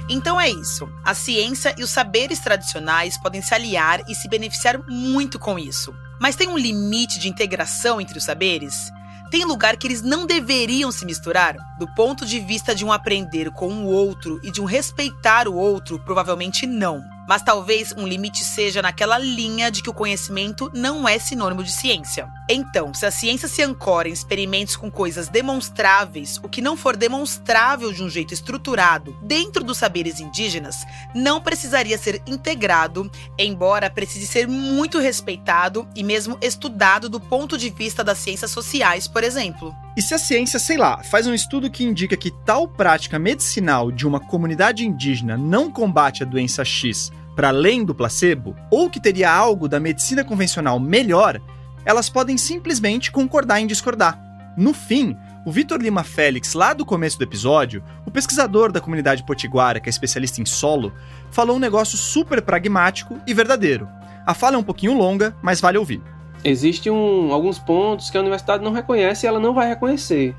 S2: Então é isso. A ciência e os saberes tradicionais podem se aliar e se beneficiar muito com isso. Mas tem um limite de integração entre os saberes? Tem lugar que eles não deveriam se misturar? Do ponto de vista de um aprender com o outro e de um respeitar o outro, provavelmente não. Mas talvez um limite seja naquela linha de que o conhecimento não é sinônimo de ciência. Então, se a ciência se ancora em experimentos com coisas demonstráveis, o que não for demonstrável de um jeito estruturado dentro dos saberes indígenas, não precisaria ser integrado, embora precise ser muito respeitado e mesmo estudado do ponto de vista das ciências sociais, por exemplo.
S3: E se a ciência, sei lá, faz um estudo que indica que tal prática medicinal de uma comunidade indígena não combate a doença X para além do placebo, ou que teria algo da medicina convencional melhor, elas podem simplesmente concordar em discordar. No fim, o Vitor Lima Félix, lá do começo do episódio, o pesquisador da comunidade potiguara, que é especialista em solo, falou um negócio super pragmático e verdadeiro. A fala é um pouquinho longa, mas vale ouvir.
S6: Existem alguns pontos que a universidade não reconhece e ela não vai reconhecer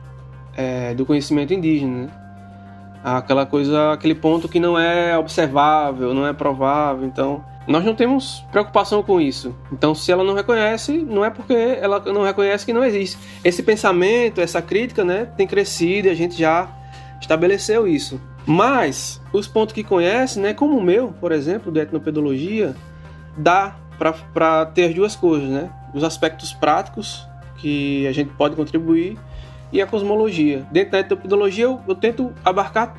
S6: do conhecimento indígena, né? Aquele ponto que não é observável, não é provável. Então, nós não temos preocupação com isso. Então, se ela não reconhece, não é porque ela não reconhece que não existe. Esse pensamento, essa crítica, né, tem crescido e a gente já estabeleceu isso. Mas, os pontos que conhece, né, como o meu, por exemplo, de etnopedologia, dá para ter duas coisas, né? Os aspectos práticos que a gente pode contribuir e a cosmologia. Dentro da etnopedologia eu tento abarcar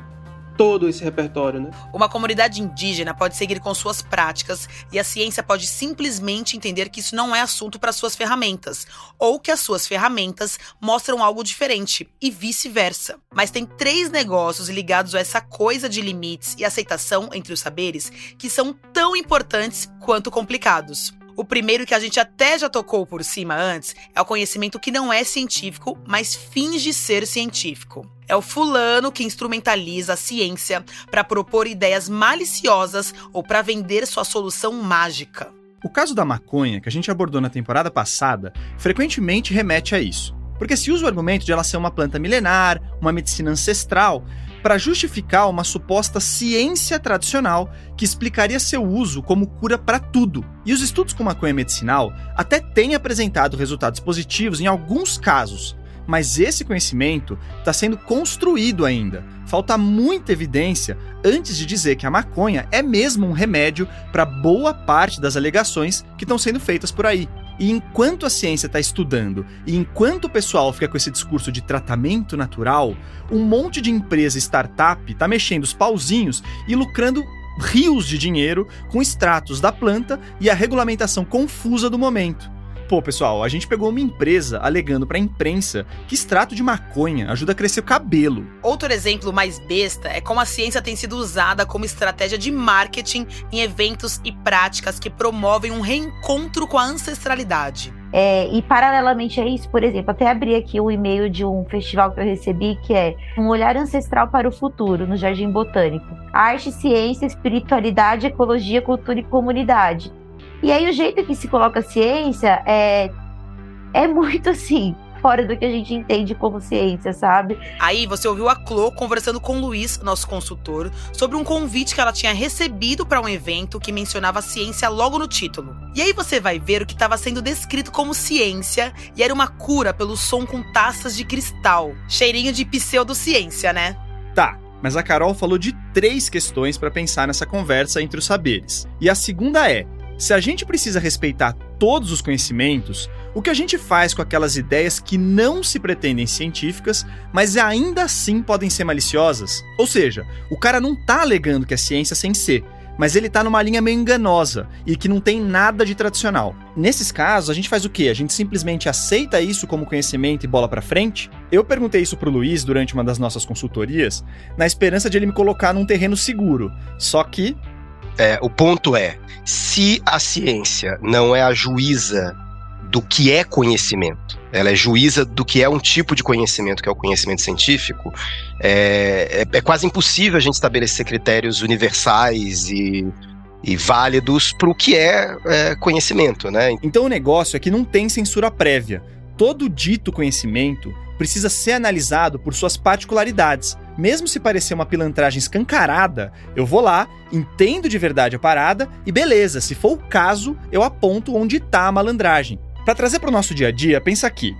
S6: todo esse repertório, né?
S2: Uma comunidade indígena pode seguir com suas práticas e a ciência pode simplesmente entender que isso não é assunto para suas ferramentas, ou que as suas ferramentas mostram algo diferente, e vice-versa. Mas tem 3 negócios ligados a essa coisa de limites e aceitação entre os saberes que são tão importantes quanto complicados. O primeiro, que a gente até já tocou por cima antes, é o conhecimento que não é científico, mas finge ser científico. É o fulano que instrumentaliza a ciência para propor ideias maliciosas ou para vender sua solução mágica.
S3: O caso da maconha, que a gente abordou na temporada passada, frequentemente remete a isso. Porque se usa o argumento de ela ser uma planta milenar, uma medicina ancestral, para justificar uma suposta ciência tradicional que explicaria seu uso como cura para tudo. E os estudos com maconha medicinal até têm apresentado resultados positivos em alguns casos, mas esse conhecimento está sendo construído ainda. Falta muita evidência antes de dizer que a maconha é mesmo um remédio para boa parte das alegações que estão sendo feitas por aí. E enquanto a ciência está estudando e enquanto o pessoal fica com esse discurso de tratamento natural, um monte de empresa startup está mexendo os pauzinhos e lucrando rios de dinheiro com extratos da planta e a regulamentação confusa do momento. Pô, pessoal, a gente pegou uma empresa alegando pra imprensa que extrato de maconha ajuda a crescer o cabelo.
S2: Outro exemplo mais besta é como a ciência tem sido usada como estratégia de marketing em eventos e práticas que promovem um reencontro com a ancestralidade.
S1: E paralelamente a isso, por exemplo, até abri aqui um e-mail de um festival que eu recebi, que é Um Olhar Ancestral para o Futuro, no Jardim Botânico. Arte, ciência, espiritualidade, ecologia, cultura e comunidade. E aí o jeito que se coloca a ciência é muito assim, fora do que a gente entende como ciência, sabe?
S2: Aí você ouviu a Clô conversando com o Luiz, nosso consultor, sobre um convite que ela tinha recebido para um evento que mencionava a ciência logo no título. E aí você vai ver o que estava sendo descrito como ciência e era uma cura pelo som com taças de cristal. Cheirinho de pseudociência, né?
S3: Tá, mas a Carol falou de 3 questões para pensar nessa conversa entre os saberes. E a segunda é: se a gente precisa respeitar todos os conhecimentos, o que a gente faz com aquelas ideias que não se pretendem científicas, mas ainda assim podem ser maliciosas? Ou seja, o cara não tá alegando que é ciência sem ser, mas ele tá numa linha meio enganosa e que não tem nada de tradicional. Nesses casos, a gente faz o quê? A gente simplesmente aceita isso como conhecimento e bola pra frente? Eu perguntei isso pro Luiz durante uma das nossas consultorias, na esperança de ele me colocar num terreno seguro. Só que
S16: o ponto é, se a ciência não é a juíza do que é conhecimento, ela é juíza do que é um tipo de conhecimento, que é o conhecimento científico, é quase impossível a gente estabelecer critérios universais e válidos para o que é conhecimento, né?
S3: Então o negócio é que não tem censura prévia. Todo dito conhecimento precisa ser analisado por suas particularidades. Mesmo se parecer uma pilantragem escancarada, eu vou lá, entendo de verdade a parada e beleza, se for o caso, eu aponto onde está a malandragem. Para trazer para o nosso dia a dia, pensa aqui.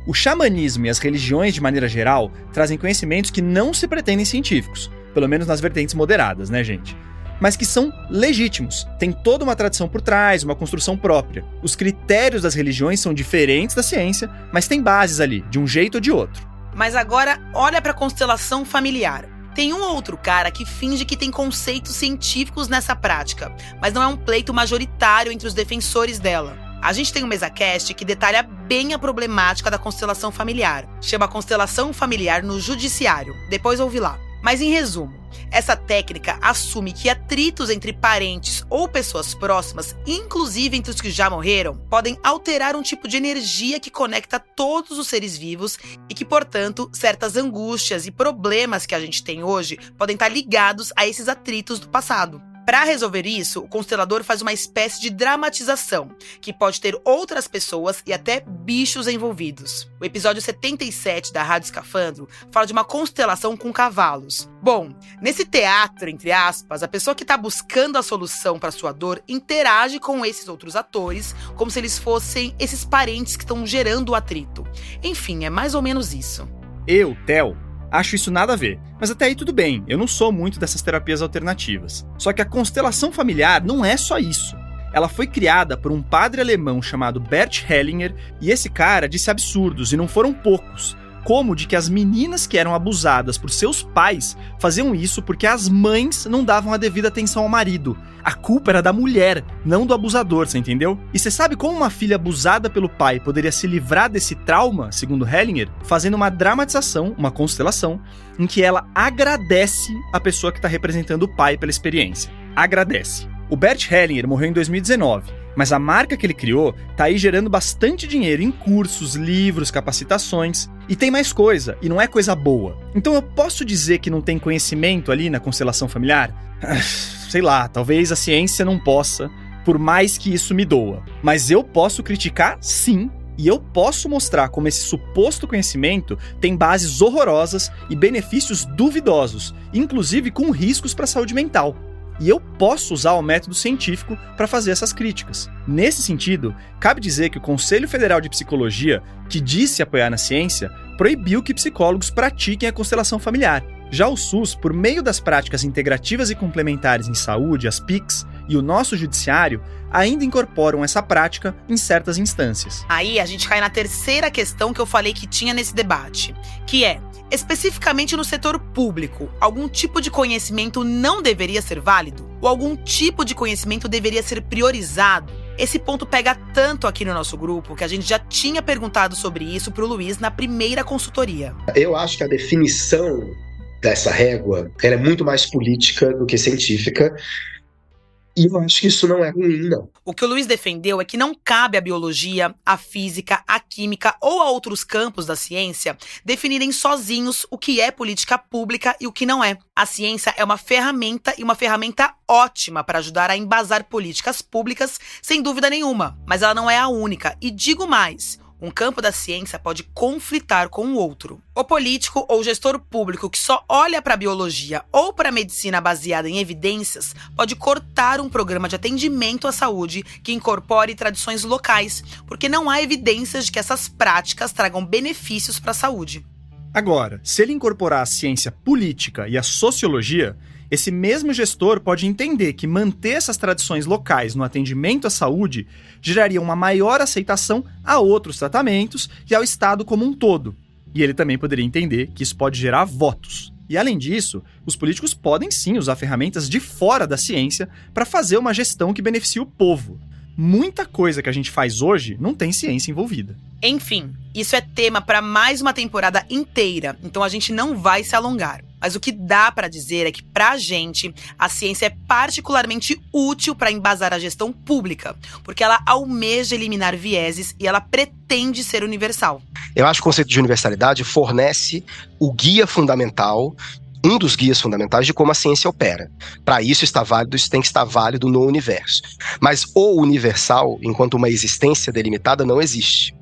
S3: O xamanismo e as religiões, de maneira geral, trazem conhecimentos que não se pretendem científicos, pelo menos nas vertentes moderadas, né, gente? Mas que são legítimos, tem toda uma tradição por trás, uma construção própria. Os critérios das religiões são diferentes da ciência, mas tem bases ali, de um jeito ou de outro.
S2: Mas agora, olha para a constelação familiar. Tem um ou outro cara que finge que tem conceitos científicos nessa prática, mas não é um pleito majoritário entre os defensores dela. A gente tem um MesaCast que detalha bem a problemática da constelação familiar. Chama Constelação Familiar no Judiciário. Depois ouve lá. Mas em resumo, essa técnica assume que atritos entre parentes ou pessoas próximas, inclusive entre os que já morreram, podem alterar um tipo de energia que conecta todos os seres vivos e que, portanto, certas angústias e problemas que a gente tem hoje podem estar ligados a esses atritos do passado. Para resolver isso, o constelador faz uma espécie de dramatização, que pode ter outras pessoas e até bichos envolvidos. O episódio 77 da Rádio Escafandro fala de uma constelação com cavalos. Bom, nesse teatro, entre aspas, a pessoa que está buscando a solução para sua dor interage com esses outros atores, como se eles fossem esses parentes que estão gerando o atrito. Enfim, é mais ou menos isso.
S3: Eu, Theo, acho isso nada a ver, mas até aí tudo bem, eu não sou muito dessas terapias alternativas. Só que a constelação familiar não é só isso. Ela foi criada por um padre alemão chamado Bert Hellinger, e esse cara disse absurdos, e não foram poucos, como de que as meninas que eram abusadas por seus pais faziam isso porque as mães não davam a devida atenção ao marido. A culpa era da mulher, não do abusador, você entendeu? E você sabe como uma filha abusada pelo pai poderia se livrar desse trauma, segundo Hellinger? Fazendo uma dramatização, uma constelação, em que ela agradece a pessoa que está representando o pai pela experiência. Agradece. O Bert Hellinger morreu em 2019, mas a marca que ele criou tá aí gerando bastante dinheiro em cursos, livros, capacitações. E tem mais coisa, e não é coisa boa. Então eu posso dizer que não tem conhecimento ali na constelação familiar? Sei lá, talvez a ciência não possa, por mais que isso me doa. Mas eu posso criticar, sim, e eu posso mostrar como esse suposto conhecimento tem bases horrorosas e benefícios duvidosos, inclusive com riscos para a saúde mental. E eu posso usar o método científico para fazer essas críticas. Nesse sentido, cabe dizer que o Conselho Federal de Psicologia, que disse apoiar na ciência, proibiu que psicólogos pratiquem a constelação familiar. Já o SUS, por meio das práticas integrativas e complementares em saúde, as PICs, e o nosso judiciário, ainda incorporam essa prática em certas instâncias.
S2: Aí a gente cai na terceira questão que eu falei que tinha nesse debate, que é: especificamente no setor público, algum tipo de conhecimento não deveria ser válido? Ou algum tipo de conhecimento deveria ser priorizado? Esse ponto pega tanto aqui no nosso grupo que a gente já tinha perguntado sobre isso pro Luiz na primeira consultoria.
S16: Eu acho que a definição dessa régua ela é muito mais política do que científica. E eu acho que isso não é ruim, não.
S2: O que o Luiz defendeu é que não cabe à biologia, à física, à química ou a outros campos da ciência definirem sozinhos o que é política pública e o que não é. A ciência é uma ferramenta e uma ferramenta ótima para ajudar a embasar políticas públicas, sem dúvida nenhuma. Mas ela não é a única. E digo mais: um campo da ciência pode conflitar com o outro. O político ou gestor público que só olha para a biologia ou para a medicina baseada em evidências pode cortar um programa de atendimento à saúde que incorpore tradições locais, porque não há evidências de que essas práticas tragam benefícios para a saúde.
S3: Agora, se ele incorporar a ciência política e a sociologia, esse mesmo gestor pode entender que manter essas tradições locais no atendimento à saúde geraria uma maior aceitação a outros tratamentos e ao Estado como um todo. E ele também poderia entender que isso pode gerar votos. E além disso, os políticos podem sim usar ferramentas de fora da ciência para fazer uma gestão que beneficie o povo. Muita coisa que a gente faz hoje não tem ciência envolvida.
S2: Enfim, isso é tema para mais uma temporada inteira, então a gente não vai se alongar. Mas o que dá para dizer é que, pra gente, a ciência é particularmente útil para embasar a gestão pública, porque ela almeja eliminar vieses e ela pretende ser universal.
S16: Eu acho que o conceito de universalidade fornece o guia fundamental, um dos guias fundamentais de como a ciência opera. Para isso isso tem que estar válido no universo. Mas o universal, enquanto uma existência delimitada, não existe.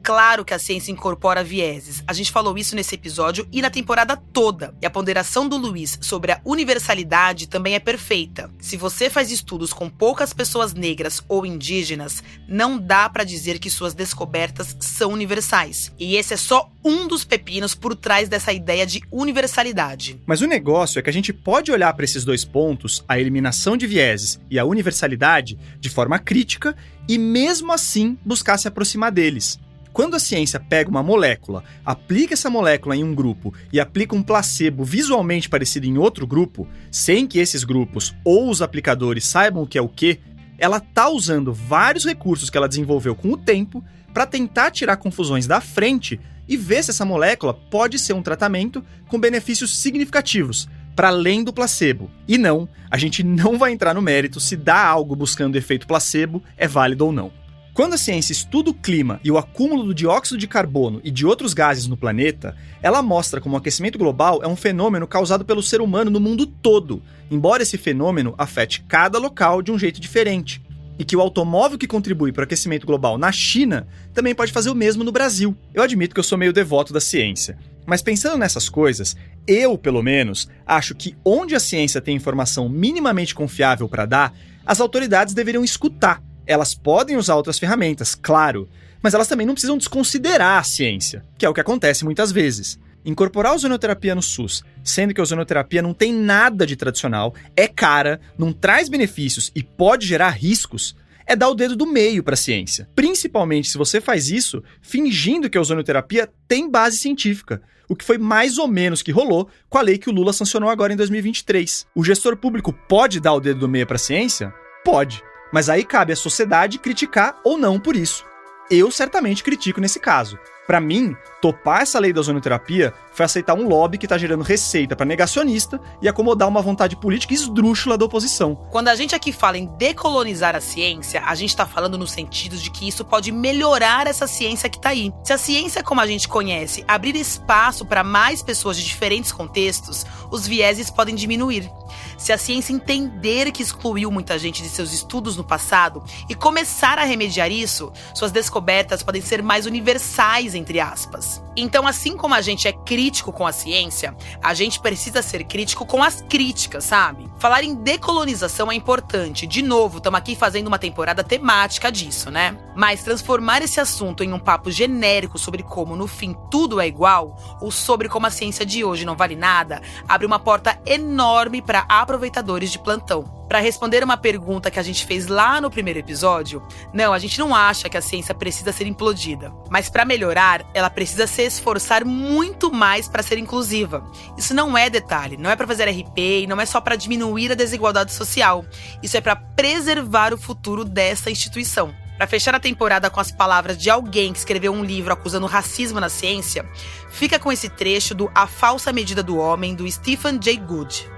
S2: Claro que a ciência incorpora vieses. A gente falou isso nesse episódio e na temporada toda. E a ponderação do Luiz sobre a universalidade também é perfeita. Se você faz estudos com poucas pessoas negras ou indígenas, não dá pra dizer que suas descobertas são universais. E esse é só um dos pepinos por trás dessa ideia de universalidade.
S3: Mas o negócio é que a gente pode olhar para esses dois pontos, a eliminação de vieses e a universalidade, de forma crítica e mesmo assim buscar se aproximar deles. Quando a ciência pega uma molécula, aplica essa molécula em um grupo e aplica um placebo visualmente parecido em outro grupo, sem que esses grupos ou os aplicadores saibam o que é o quê, ela está usando vários recursos que ela desenvolveu com o tempo para tentar tirar confusões da frente e ver se essa molécula pode ser um tratamento com benefícios significativos, para além do placebo. E não, a gente não vai entrar no mérito se dar algo buscando efeito placebo é válido ou não. Quando a ciência estuda o clima e o acúmulo do dióxido de carbono e de outros gases no planeta, ela mostra como o aquecimento global é um fenômeno causado pelo ser humano no mundo todo, embora esse fenômeno afete cada local de um jeito diferente. E que o automóvel que contribui para o aquecimento global na China também pode fazer o mesmo no Brasil. Eu admito que eu sou meio devoto da ciência, mas pensando nessas coisas, eu, pelo menos, acho que onde a ciência tem informação minimamente confiável para dar, as autoridades deveriam escutar. Elas podem usar outras ferramentas, claro, mas elas também não precisam desconsiderar a ciência, que é o que acontece muitas vezes. Incorporar a ozonoterapia no SUS, sendo que a ozonoterapia não tem nada de tradicional, é cara, não traz benefícios e pode gerar riscos, é dar o dedo do meio para a ciência. Principalmente se você faz isso fingindo que a ozonoterapia tem base científica, o que foi mais ou menos que rolou com a lei que o Lula sancionou agora em 2023. O gestor público pode dar o dedo do meio para a ciência? Pode. Mas aí cabe à sociedade criticar ou não por isso. Eu certamente critico nesse caso. Para mim, topar essa lei da ozonoterapia foi aceitar um lobby que tá gerando receita para negacionista e acomodar uma vontade política esdrúxula da oposição.
S2: Quando a gente aqui fala em decolonizar a ciência, a gente tá falando no sentido de que isso pode melhorar essa ciência que tá aí. Se a ciência como a gente conhece abrir espaço para mais pessoas de diferentes contextos, os vieses podem diminuir. Se a ciência entender que excluiu muita gente de seus estudos no passado e começar a remediar isso, suas descobertas podem ser mais universais, entre aspas. Então, assim como a gente é crítico com a ciência, a gente precisa ser crítico com as críticas, sabe? Falar em decolonização é importante. De novo, estamos aqui fazendo uma temporada temática disso, né? Mas transformar esse assunto em um papo genérico sobre como, no fim, tudo é igual, ou sobre como a ciência de hoje não vale nada, abre uma porta enorme para aproveitadores de plantão. Para responder uma pergunta que a gente fez lá no primeiro episódio, não, a gente não acha que a ciência precisa ser implodida. Mas para melhorar, ela precisa se esforçar muito mais para ser inclusiva. Isso não é detalhe, não é para fazer RP e não é só para diminuir a desigualdade social. Isso é para preservar o futuro dessa instituição. Para fechar a temporada com as palavras de alguém que escreveu um livro acusando racismo na ciência, fica com esse trecho do A Falsa Medida do Homem, do Stephen Jay Gould.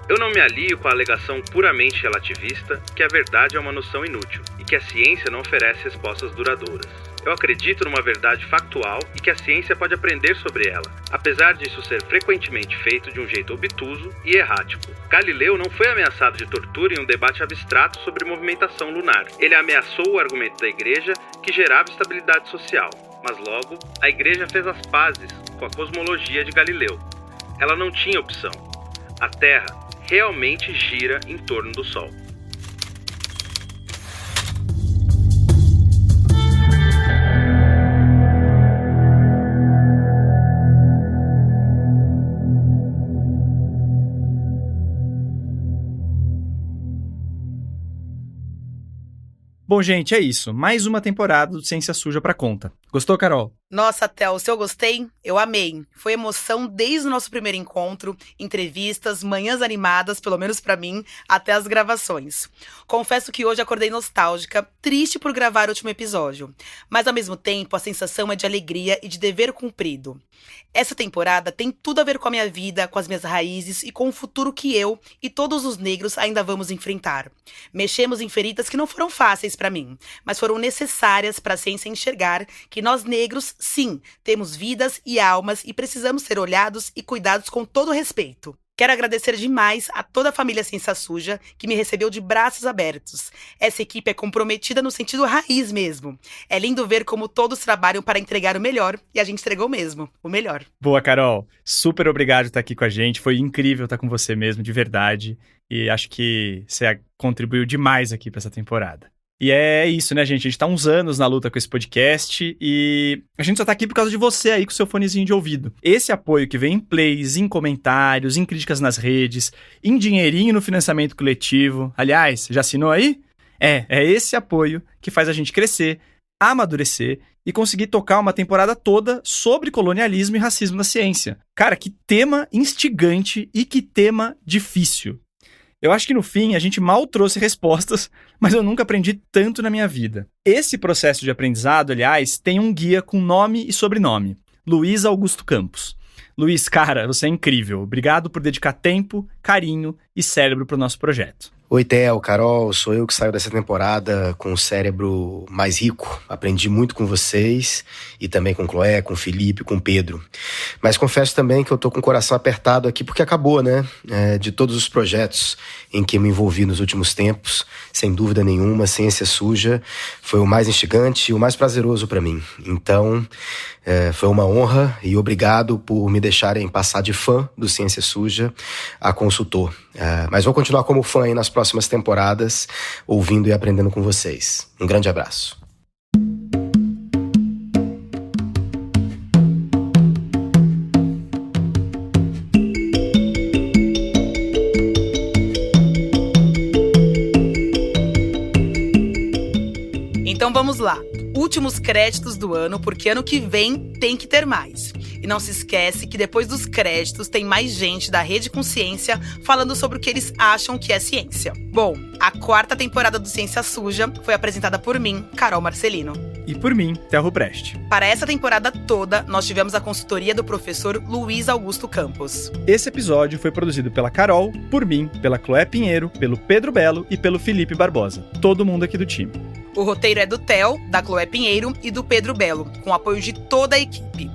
S4: Eu não me alio com a alegação puramente relativista que a verdade é uma noção inútil e que a ciência não oferece respostas duradouras. Eu acredito numa verdade factual e que a ciência pode aprender sobre ela, apesar disso ser frequentemente feito de um jeito obtuso e errático. Galileu não foi ameaçado de tortura em um debate abstrato sobre movimentação lunar. Ele ameaçou o argumento da igreja que gerava estabilidade social, mas logo a igreja fez as pazes com a cosmologia de Galileu. Ela não tinha opção. A Terra realmente gira em torno do Sol.
S3: Bom, gente, é isso. Mais uma temporada do Ciência Suja pra conta. Gostou, Carol?
S2: Nossa, Theo, se eu gostei, eu amei. Foi emoção desde o nosso primeiro encontro, entrevistas, manhãs animadas, pelo menos pra mim, até as gravações. Confesso que hoje acordei nostálgica, triste por gravar o último episódio. Mas ao mesmo tempo, a sensação é de alegria e de dever cumprido. Essa temporada tem tudo a ver com a minha vida, com as minhas raízes e com o futuro que eu e todos os negros ainda vamos enfrentar. Mexemos em feridas que não foram fáceis pra mim, mas foram necessárias para a ciência enxergar que nós negros, sim, temos vidas e almas e precisamos ser olhados e cuidados com todo respeito. Quero agradecer demais a toda a família Ciência Suja, que me recebeu de braços abertos. Essa equipe é comprometida no sentido raiz mesmo. É lindo ver como todos trabalham para entregar o melhor, e a gente entregou mesmo, o melhor.
S3: Boa, Carol. Super obrigado por estar aqui com a gente. Foi incrível estar com você mesmo, de verdade. E acho que você contribuiu demais aqui para essa temporada. E é isso, né, gente? A gente tá uns anos na luta com esse podcast e a gente só tá aqui por causa de você aí com o seu fonezinho de ouvido. Esse apoio que vem em plays, em comentários, em críticas nas redes, em dinheirinho no financiamento coletivo. Aliás, já assinou aí? É esse apoio que faz a gente crescer, amadurecer e conseguir tocar uma temporada toda sobre colonialismo e racismo na ciência. Cara, que tema instigante e que tema difícil. Eu acho que no fim a gente mal trouxe respostas, mas eu nunca aprendi tanto na minha vida. Esse processo de aprendizado, aliás, tem um guia com nome e sobrenome. Luiz Augusto Campos. Luiz, cara, você é incrível. Obrigado por dedicar tempo, carinho e cérebro para o nosso projeto.
S16: Oi, Theo, Carol, sou eu que saio dessa temporada com o cérebro mais rico. Aprendi muito com vocês e também com Chloé, com Felipe, com Pedro. Mas confesso também que eu tô com o coração apertado aqui porque acabou, né? De todos os projetos em que me envolvi nos últimos tempos, sem dúvida nenhuma, Ciência Suja foi o mais instigante e o mais prazeroso para mim. Então, foi uma honra e obrigado por me deixarem passar de fã do Ciência Suja a consultor. Mas vou continuar como fã aí nas próximas temporadas, ouvindo e aprendendo com vocês. Um grande abraço.
S2: Então vamos lá. Últimos créditos do ano, porque ano que vem tem que ter mais. E não se esquece que depois dos créditos tem mais gente da Rede Consciência falando sobre o que eles acham que é ciência. Bom, a 4ª temporada do Ciência Suja foi apresentada por mim, Carol Marcelino.
S3: E por mim, Theo Preste.
S2: Para essa temporada toda, nós tivemos a consultoria do professor Luiz Augusto Campos.
S3: Esse episódio foi produzido pela Carol, por mim, pela Chloé Pinheiro, pelo Pedro Belo e pelo Felipe Barbosa. Todo mundo aqui do time.
S2: O roteiro é do Theo, da Chloé Pinheiro e do Pedro Belo, com apoio de toda a equipe.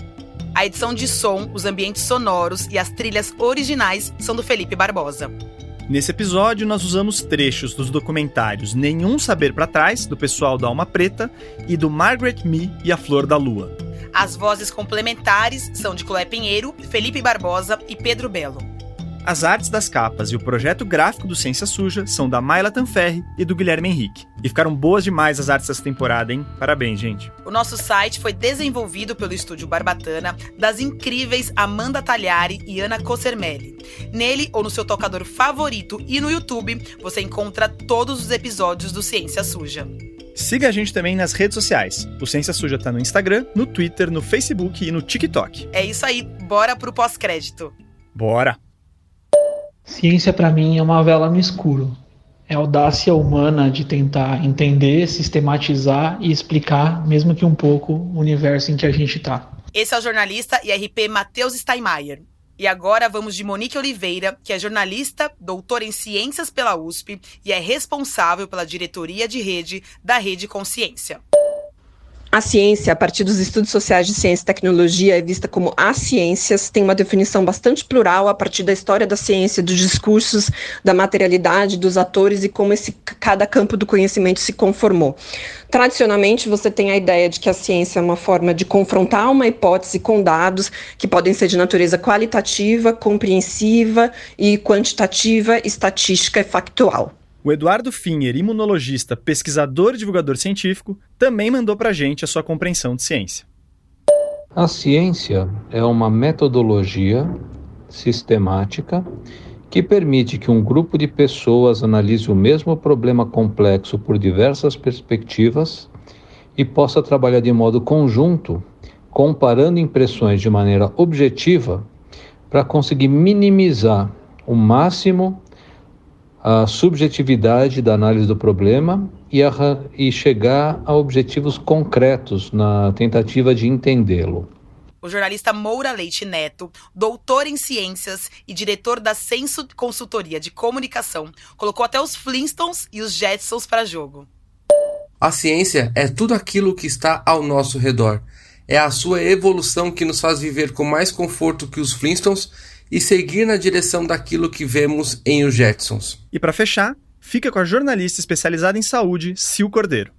S2: A edição de som, os ambientes sonoros e as trilhas originais são do Felipe Barbosa.
S3: Nesse episódio, nós usamos trechos dos documentários Nenhum Saber Pra Trás, do pessoal da Alma Preta, e do Margaret Me e a Flor da Lua.
S2: As vozes complementares são de Chloé Pinheiro, Felipe Barbosa e Pedro Belo.
S3: As artes das capas e o projeto gráfico do Ciência Suja são da Mayla Tanferri e do Guilherme Henrique. E ficaram boas demais as artes dessa temporada, hein? Parabéns, gente.
S2: O nosso site foi desenvolvido pelo Estúdio Barbatana, das incríveis Amanda Tagliari e Ana Cossermelli. Nele, ou no seu tocador favorito e no YouTube, você encontra todos os episódios do Ciência Suja.
S3: Siga a gente também nas redes sociais. O Ciência Suja tá no Instagram, no Twitter, no Facebook e no TikTok.
S2: É isso aí, bora pro pós-crédito.
S3: Bora!
S5: Ciência para mim é uma vela no escuro. É a audácia humana de tentar entender, sistematizar e explicar, mesmo que um pouco, o universo em que a gente está.
S2: Esse é o jornalista e RP Matheus Steinmeier. E agora vamos de Monique Oliveira, que é jornalista, doutora em Ciências pela USP e é responsável pela diretoria de rede da Rede Consciência.
S7: A ciência, a partir dos estudos sociais de ciência e tecnologia, é vista como as ciências, tem uma definição bastante plural a partir da história da ciência, dos discursos, da materialidade, dos atores e como cada campo do conhecimento se conformou. Tradicionalmente, você tem a ideia de que a ciência é uma forma de confrontar uma hipótese com dados que podem ser de natureza qualitativa, compreensiva e quantitativa, estatística e factual.
S3: O Eduardo Finher, imunologista, pesquisador e divulgador científico, também mandou pra gente a sua compreensão de ciência.
S23: A ciência é uma metodologia sistemática que permite que um grupo de pessoas analise o mesmo problema complexo por diversas perspectivas, e possa trabalhar de modo conjunto, comparando impressões de maneira objetiva, para conseguir minimizar o máximo a subjetividade da análise do problema e chegar a objetivos concretos na tentativa de entendê-lo.
S2: O jornalista Moura Leite Neto, doutor em ciências e diretor da Censo Consultoria de Comunicação, colocou até os Flintstones e os Jetsons para jogo.
S8: A ciência é tudo aquilo que está ao nosso redor. É a sua evolução que nos faz viver com mais conforto que os Flintstones e seguir na direção daquilo que vemos em os Jetsons.
S3: E para fechar, fica com a jornalista especializada em saúde, Sil Cordeiro.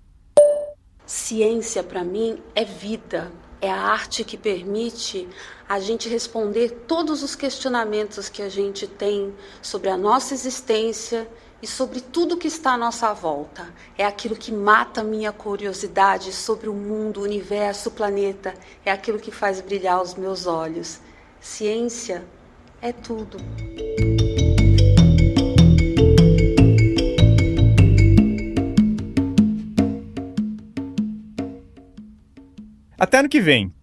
S9: Ciência, para mim, é vida. É a arte que permite a gente responder todos os questionamentos que a gente tem sobre a nossa existência e sobre tudo que está à nossa volta. É aquilo que mata a minha curiosidade sobre o mundo, o universo, o planeta. É aquilo que faz brilhar os meus olhos. Ciência é tudo.
S3: Até ano que vem.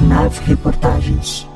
S10: Nave Reportagens.